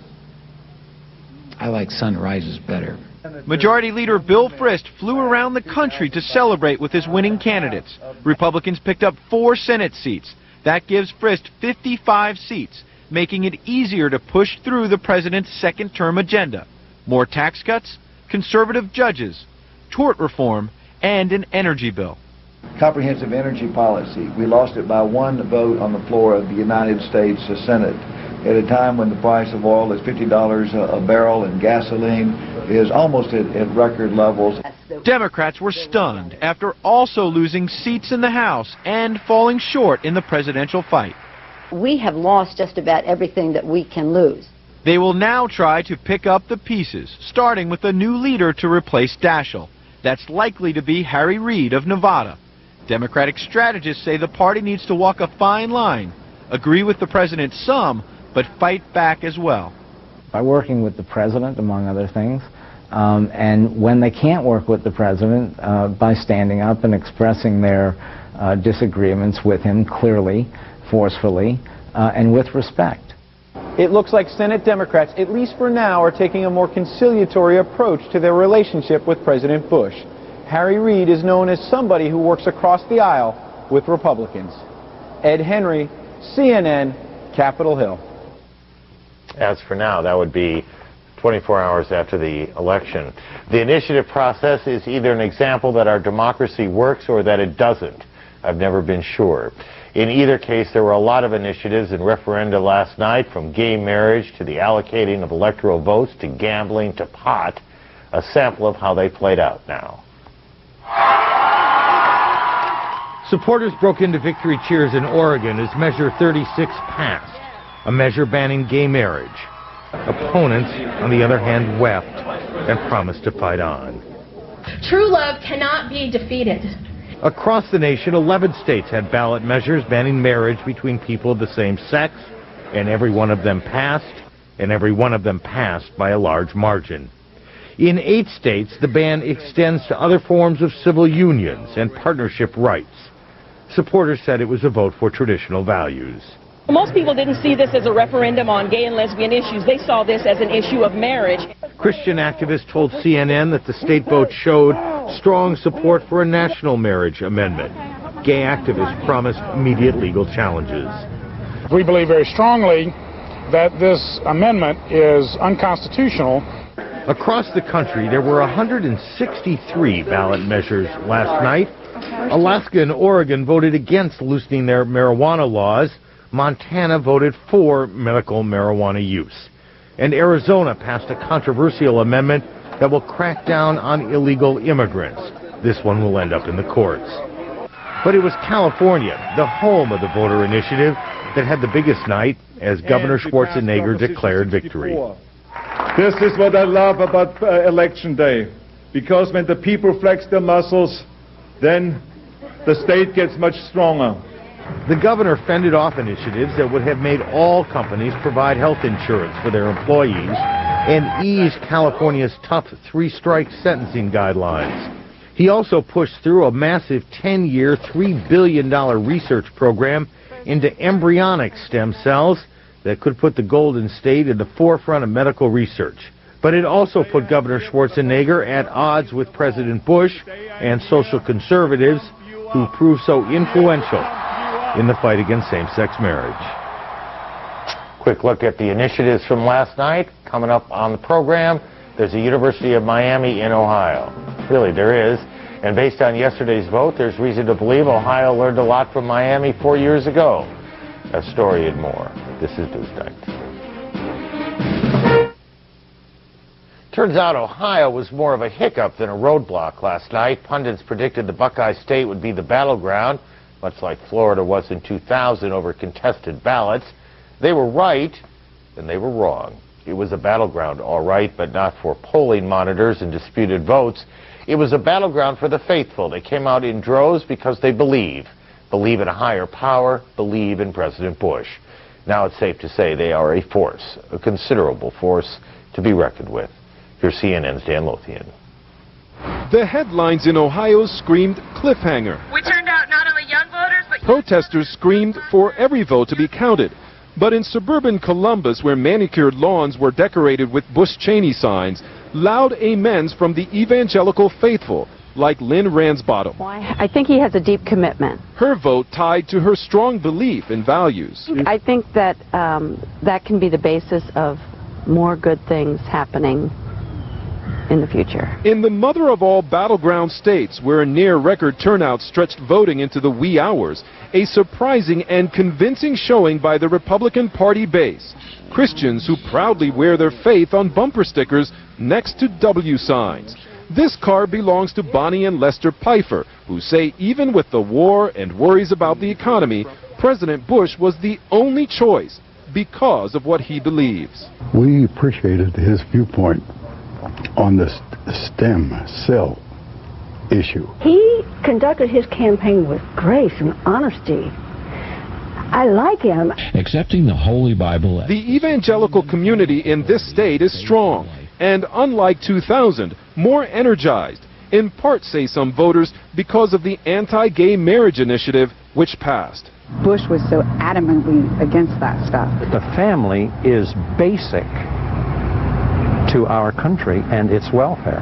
[SPEAKER 22] I like sunrises better.
[SPEAKER 5] Majority Leader Bill Frist flew around the country to celebrate with his winning candidates. Republicans picked up 4 Senate seats. That gives Frist 55 seats, making it easier to push through the president's second-term agenda. More tax cuts, conservative judges, tort reform, and an energy bill.
[SPEAKER 23] Comprehensive energy policy. We lost it by 1 vote on the floor of the United States Senate at a time when the price of oil is $50 a barrel and gasoline is almost at record levels.
[SPEAKER 5] Democrats were stunned after also losing seats in the House and falling short in the presidential fight.
[SPEAKER 24] We have lost just about everything that we can lose.
[SPEAKER 5] They will now try to pick up the pieces, starting with a new leader to replace Daschle. That's likely to be Harry Reid of Nevada. Democratic strategists say the party needs to walk a fine line, agree with the president some, but fight back as well.
[SPEAKER 25] By working with the president, among other things, and when they can't work with the president, by standing up and expressing their disagreements with him clearly, forcefully, and with respect.
[SPEAKER 26] It looks like Senate Democrats, at least for now, are taking a more conciliatory approach to their relationship with President Bush. Harry Reid is known as somebody who works across the aisle with Republicans. Ed Henry, CNN, Capitol Hill.
[SPEAKER 1] As for now, that would be 24 hours after the election. The initiative process is either an example that our democracy works or that it doesn't. I've never been sure. In either case, there were a lot of initiatives and referenda last night, from gay marriage to the allocating of electoral votes to gambling to pot. A sample of how they played out now.
[SPEAKER 10] Supporters broke into victory cheers in Oregon as Measure 36 passed, a measure banning gay marriage. Opponents, on the other hand, wept and promised to fight on.
[SPEAKER 27] True love cannot be defeated.
[SPEAKER 10] Across the nation, 11 states had ballot measures banning marriage between people of the same sex, and every one of them passed, by a large margin. In 8 states, the ban extends to other forms of civil unions and partnership rights. Supporters said it was a vote for traditional values.
[SPEAKER 29] Most people didn't see this as a referendum on gay and lesbian issues. They saw this as an issue of marriage.
[SPEAKER 10] Christian activists told CNN that the state vote showed strong support for a national marriage amendment. Gay activists promised immediate legal challenges.
[SPEAKER 30] We believe very strongly that this amendment is unconstitutional.
[SPEAKER 10] Across the country, there were 163 ballot measures last night. Alaska and Oregon voted against loosening their marijuana laws. Montana voted for medical marijuana use. And Arizona passed a controversial amendment that will crack down on illegal immigrants. This one will end up in the courts. But it was California, the home of the voter initiative, that had the biggest night as Governor Schwarzenegger declared victory.
[SPEAKER 31] This is what I love about Election Day, because when the people flex their muscles, then the state gets much stronger.
[SPEAKER 10] The governor fended off initiatives that would have made all companies provide health insurance for their employees and ease California's tough 3-strike sentencing guidelines. He also pushed through a massive 10-year, $3 billion research program into embryonic stem cells that could put the Golden State in the forefront of medical research. But it also put Governor Schwarzenegger at odds with President Bush and social conservatives who proved so influential in the fight against same-sex marriage.
[SPEAKER 1] Quick look at the initiatives from last night. Coming up on the program, there's the University of Miami in Ohio. Really, there is. And based on yesterday's vote, there's reason to believe Ohio learned a lot from Miami 4 years ago. That story and more. This is Newsnight. Turns out Ohio was more of a hiccup than a roadblock last night. Pundits predicted the Buckeye State would be the battleground, much like Florida was in 2000 over contested ballots. They were right, and they were wrong. It was a battleground, all right, but not for polling monitors and disputed votes. It was a battleground for the faithful. They came out in droves because they believe in a higher power, believe in President Bush. Now it's safe to say they are a force, a considerable force to be reckoned with. Here's CNN's Dan Lothian.
[SPEAKER 2] The headlines in Ohio screamed cliffhanger.
[SPEAKER 4] We turned out not only young voters, but
[SPEAKER 2] protesters screamed for every vote to be counted. But in suburban Columbus, where manicured lawns were decorated with Bush-Cheney signs, loud amens from the evangelical faithful, like Lynn Ransbottom.
[SPEAKER 7] I think he has a deep commitment.
[SPEAKER 2] Her vote tied to her strong belief in values.
[SPEAKER 7] I think that that can be the basis of more good things happening in the future.
[SPEAKER 2] In the mother of all battleground states, where a near-record turnout stretched voting into the wee hours, a surprising and convincing showing by the Republican Party base. Christians who proudly wear their faith on bumper stickers next to W signs. This car belongs to Bonnie and Lester Pfeiffer, who say even with the war and worries about the economy, President Bush was the only choice because of what he believes.
[SPEAKER 8] We appreciated his viewpoint on this stem cell issue.
[SPEAKER 9] He conducted his campaign with grace and honesty. I like him.
[SPEAKER 2] Accepting the Holy Bible. The evangelical community in this state is strong and, unlike 2000, more energized, in part, say some voters, because of the anti-gay marriage initiative which passed.
[SPEAKER 9] Bush was so adamantly against that stuff.
[SPEAKER 11] The family is basic to our country and its welfare.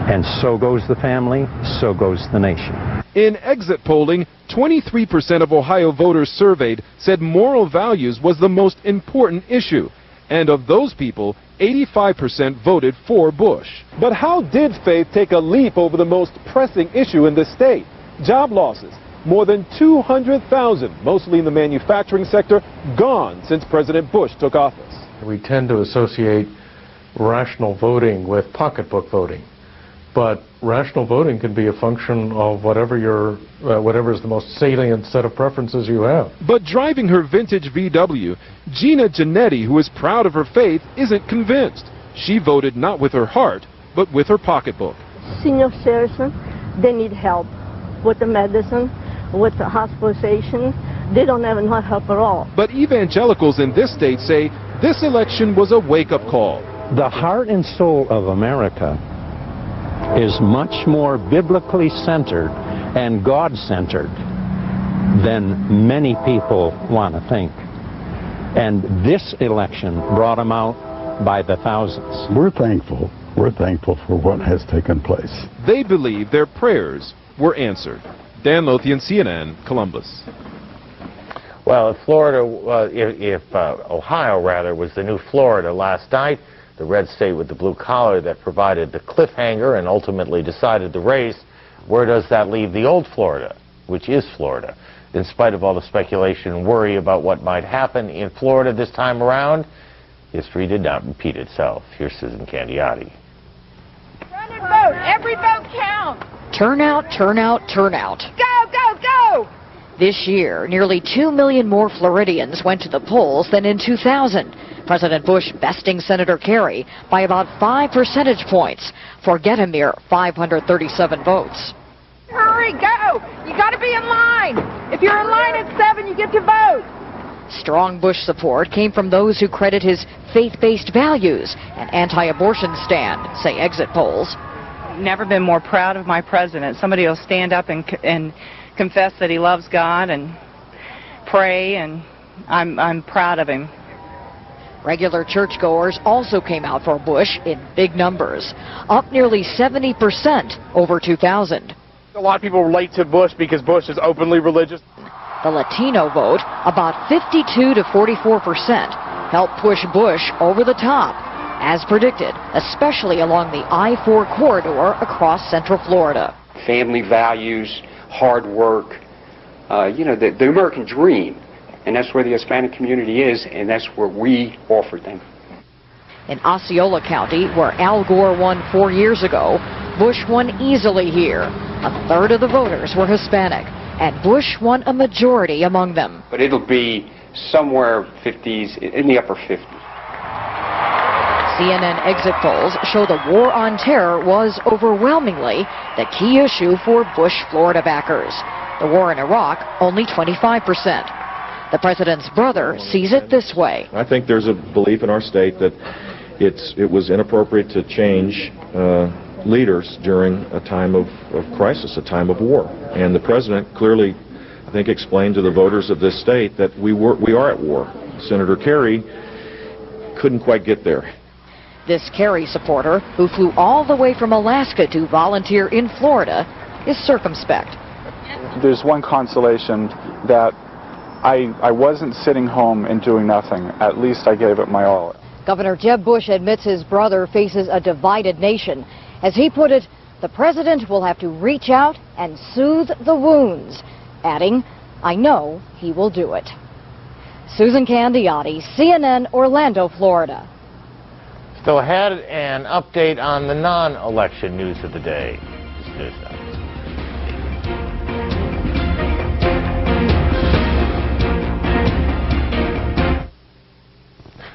[SPEAKER 11] And so goes the family, so goes the nation.
[SPEAKER 2] In exit polling, 23% of Ohio voters surveyed said moral values was the most important issue. And of those people, 85% voted for Bush.
[SPEAKER 26] But how did faith take a leap over the most pressing issue in the state? Job losses. More than 200,000, mostly in the manufacturing sector, gone since President Bush took office.
[SPEAKER 12] We tend to associate rational voting with pocketbook voting. But rational voting can be a function of whatever is the most salient set of preferences you have.
[SPEAKER 2] But driving her vintage VW, Gina Giannetti, who is proud of her faith, isn't convinced. She voted not with her heart, but with her pocketbook.
[SPEAKER 9] Senior citizens, they need help with the medicine, with the hospitalization. They don't have enough help at all.
[SPEAKER 2] But evangelicals in this state say this election was a wake-up call.
[SPEAKER 11] The heart and soul of America is much more biblically centered and God-centered than many people want to think. And this election brought them out by the thousands.
[SPEAKER 8] We're thankful. We're thankful for what has taken place.
[SPEAKER 2] They believe their prayers were answered. Dan Lothian, CNN, Columbus.
[SPEAKER 1] Well, if Ohio was the new Florida last night, the red state with the blue collar that provided the cliffhanger and ultimately decided the race, where does that leave the old Florida, which is Florida? In spite of all the speculation and worry about what might happen in Florida this time around, history did not repeat itself. Here's Susan Candiotti.
[SPEAKER 4] run and vote. Every vote counts.
[SPEAKER 13] Turnout, turnout, turnout.
[SPEAKER 4] Go, go, go!
[SPEAKER 13] This year, nearly 2 million more Floridians went to the polls than in 2000. President Bush besting Senator Kerry by about 5 percentage points. Forget a mere 537 votes.
[SPEAKER 4] Hurry, go! You got to be in line. If you're in line at 7, you get to vote.
[SPEAKER 13] Strong Bush support came from those who credit his faith-based values and anti-abortion stand, say exit polls.
[SPEAKER 3] never been more proud of my president. Somebody will stand up and confess that he loves God and pray, and I'm proud of him.
[SPEAKER 13] Regular churchgoers also came out for Bush in big numbers, up nearly 70% over 2000.
[SPEAKER 6] A lot of people relate to Bush because Bush is openly religious.
[SPEAKER 13] The Latino vote, about 52 to 44%, helped push Bush over the top, as predicted, especially along the I-4 corridor across Central Florida.
[SPEAKER 14] Family values, hard work, the American dream. And that's where the Hispanic community is, and that's where we offer them.
[SPEAKER 13] In Osceola County, where Al Gore won 4 years ago, Bush won easily here. A third of the voters were Hispanic, and Bush won a majority among them.
[SPEAKER 14] But it'll be somewhere 50s, in the upper 50s.
[SPEAKER 13] CNN exit polls show the war on terror was overwhelmingly the key issue for Bush Florida backers. The war in Iraq, only 25%. The president's brother sees it this way.
[SPEAKER 15] I think there's a belief in our state that it was inappropriate to change leaders during a time of crisis, a time of war. And the president clearly, I think, explained to the voters of this state that we are at war. Senator Kerry couldn't quite get there.
[SPEAKER 13] This Kerry supporter, who flew all the way from Alaska to volunteer in Florida, is circumspect.
[SPEAKER 16] There's one consolation, that I wasn't sitting home and doing nothing. At least I gave it my all.
[SPEAKER 13] Governor Jeb Bush admits his brother faces a divided nation. As he put it, the president will have to reach out and soothe the wounds, adding, "I know he will do it." Susan Candiotti, CNN, Orlando, Florida.
[SPEAKER 1] Still ahead, an update on the non-election news of the day. Newsnight.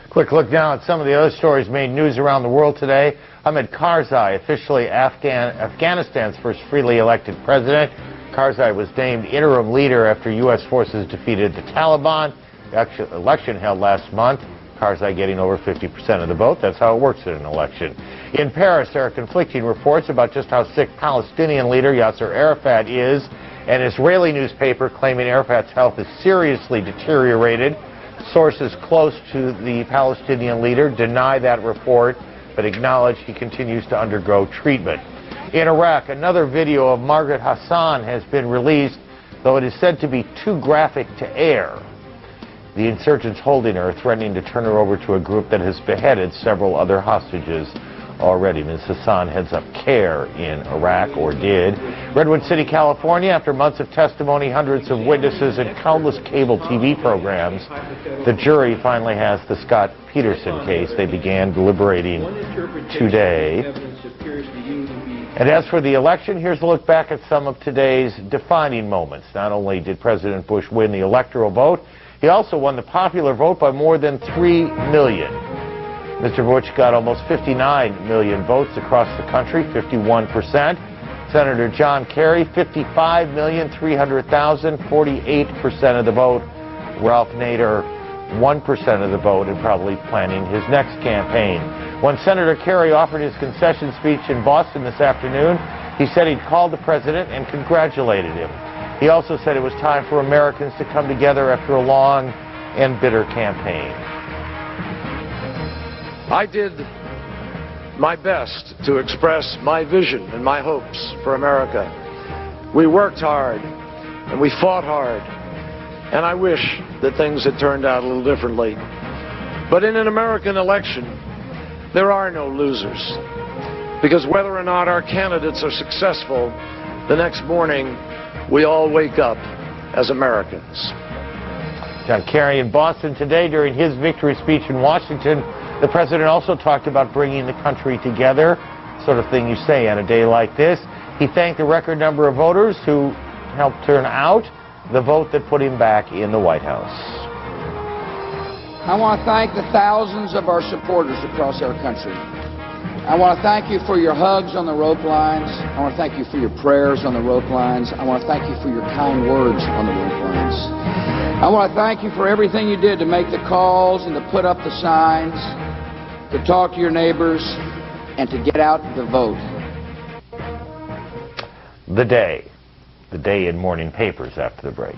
[SPEAKER 1] Quick look now at some of the other stories made news around the world today. Ahmed Karzai, officially Afghanistan's first freely elected president. Karzai was named interim leader after U.S. forces defeated the Taliban. The election held last month. Karzai getting over 50% of the vote. That's how it works in an election. In Paris, there are conflicting reports about just how sick Palestinian leader Yasser Arafat is. An Israeli newspaper claiming Arafat's health is seriously deteriorated. Sources close to the Palestinian leader deny that report, but acknowledge he continues to undergo treatment. In Iraq, another video of Margaret Hassan has been released, though it is said to be too graphic to air. The insurgents holding her, threatening to turn her over to a group that has beheaded several other hostages already. Ms. Hassan heads up CARE in Iraq, or did. Redwood City, California, after months of testimony, hundreds of witnesses, and countless cable TV programs, the jury finally has the Scott Peterson case. They began deliberating today. And as for the election, here's a look back at some of today's defining moments. Not only did President Bush win the electoral vote, he also won the popular vote by more than 3 million. Mr. Bush got almost 59 million votes across the country, 51%. Senator John Kerry, 55,300,000, 48% of the vote. Ralph Nader, 1% of the vote, and probably planning his next campaign. When Senator Kerry offered his concession speech in Boston this afternoon, he said he'd called the president and congratulated him. He also said it was time for Americans to come together after a long and bitter campaign.
[SPEAKER 17] I did my best to express my vision and my hopes for America. We worked hard and we fought hard, and I wish that things had turned out a little differently. But in an American election, there are no losers, because whether or not our candidates are successful, the next morning we all wake up as Americans.
[SPEAKER 1] John Kerry in Boston today. During his victory speech in Washington, the president also talked about bringing the country together, sort of thing you say on a day like this. He thanked the record number of voters who helped turn out the vote that put him back in the White House.
[SPEAKER 18] I want to thank the thousands of our supporters across our country. I want to thank you for your hugs on the rope lines. I want to thank you for your prayers on the rope lines. I want to thank you for your kind words on the rope lines. I want to thank you for everything you did to make the calls and to put up the signs, to talk to your neighbors, and to get out the vote.
[SPEAKER 1] the day in morning papers after the break.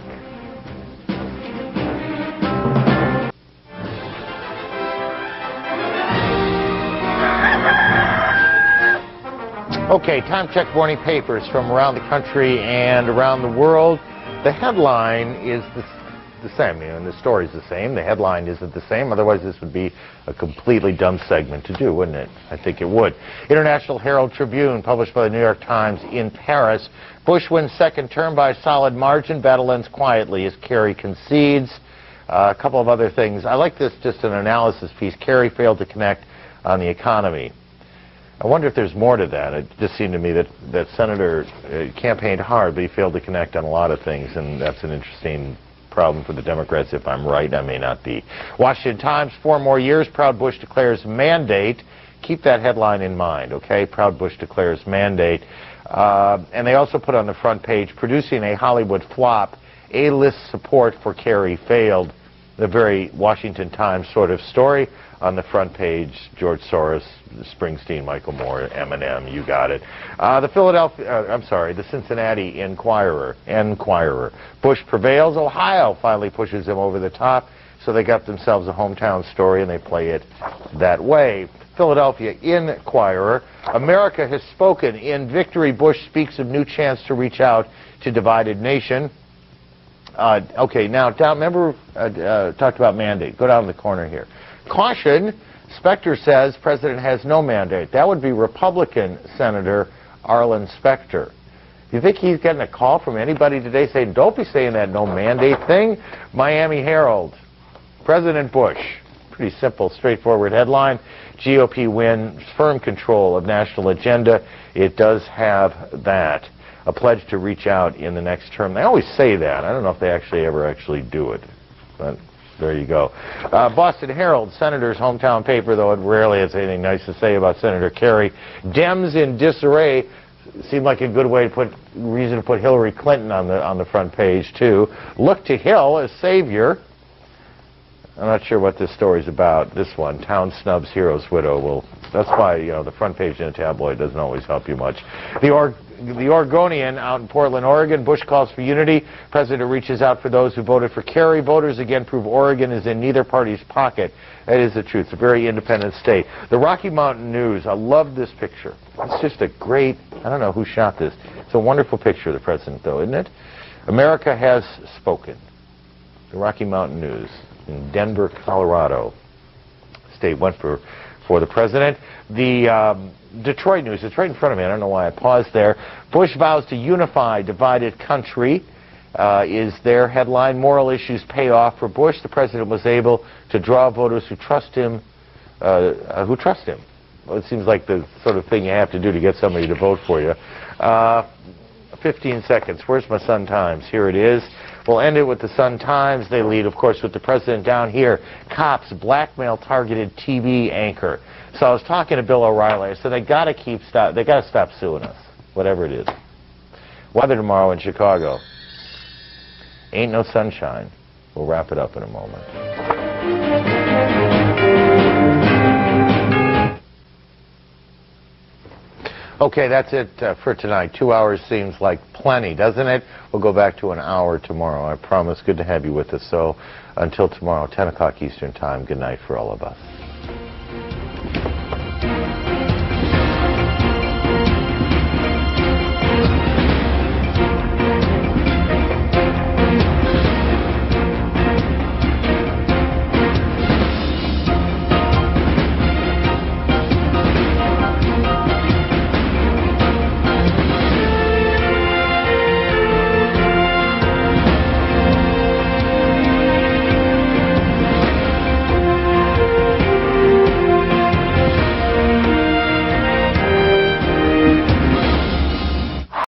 [SPEAKER 1] Okay, time check morning papers from around the country and around the world. The headline is the same, and the story's the same. The headline isn't the same, otherwise this would be a completely dumb segment to do, wouldn't it? I think it would. International Herald Tribune, published by the New York Times in Paris. Bush wins second term by a solid margin. Battle ends quietly as Kerry concedes. A couple of other things. I like this, just an analysis piece. Kerry failed to connect on the economy. I wonder if there's more to that. It just seemed to me that Senator campaigned hard, but he failed to connect on a lot of things, and that's an interesting problem for the Democrats. If I'm right, I may not be. Washington Times, 4 more years, proud Bush declares mandate. Keep that headline in mind, okay? Proud Bush declares mandate. And they also put on the front page, producing a Hollywood flop, A-list support for Kerry failed. The very Washington Times sort of story. On the front page, George Soros, Springsteen, Michael Moore, Eminem, you got it. The Cincinnati Enquirer. Bush prevails. Ohio finally pushes him over the top, so they got themselves a hometown story, and they play it that way. Philadelphia Inquirer. America has spoken. In victory, Bush speaks of new chance to reach out to divided nation. Okay, now, remember, talked about mandate. Go down the corner here. Caution, Specter says President has no mandate. That would be Republican Senator Arlen Specter. You think he's getting a call from anybody today saying, don't be saying that no mandate thing? Miami Herald, President Bush. Pretty simple, straightforward headline. GOP wins firm control of national agenda. It does have that. A pledge to reach out in the next term. They always say that. I don't know if they ever do it. But there you go. Boston Herald, Senator's hometown paper, though it rarely has anything nice to say about Senator Kerry. Dems in disarray. Seemed like a good reason to put Hillary Clinton on the front page, too. Look to Hill as savior. I'm not sure what this story's about. This one, town snubs hero's widow. Well, that's why, the front page in a tabloid doesn't always help you much. The Oregonian out in Portland, Oregon. Bush calls for unity. President reaches out for those who voted for Kerry. Voters again prove Oregon is in neither party's pocket. That is the truth. It's a very independent state. The Rocky Mountain News. I love this picture. It's just a great, I don't know who shot this. It's a wonderful picture of the president, though, isn't it? America has spoken. The Rocky Mountain News in Denver, Colorado. State went for the president. The Detroit News, it's right in front of me. I don't know why I paused there. Bush vows to unify divided country is their headline. Moral issues pay off for Bush. The president was able to draw voters who trust him. Well, it seems like the sort of thing you have to do to get somebody to vote for you. 15 seconds. Where's my Sun Times? Here it is. We'll end it with the Sun Times. They lead, of course, with the president down here. Cops blackmail targeted TV anchor. So I was talking to Bill O'Reilly. I said they got to stop suing us, whatever it is. Weather tomorrow in Chicago. Ain't no sunshine. We'll wrap it up in a moment. Okay, that's it for tonight. 2 hours seems like plenty, doesn't it? We'll go back to an hour tomorrow. I promise. Good to have you with us. So until tomorrow, 10 o'clock Eastern Time, good night for all of us.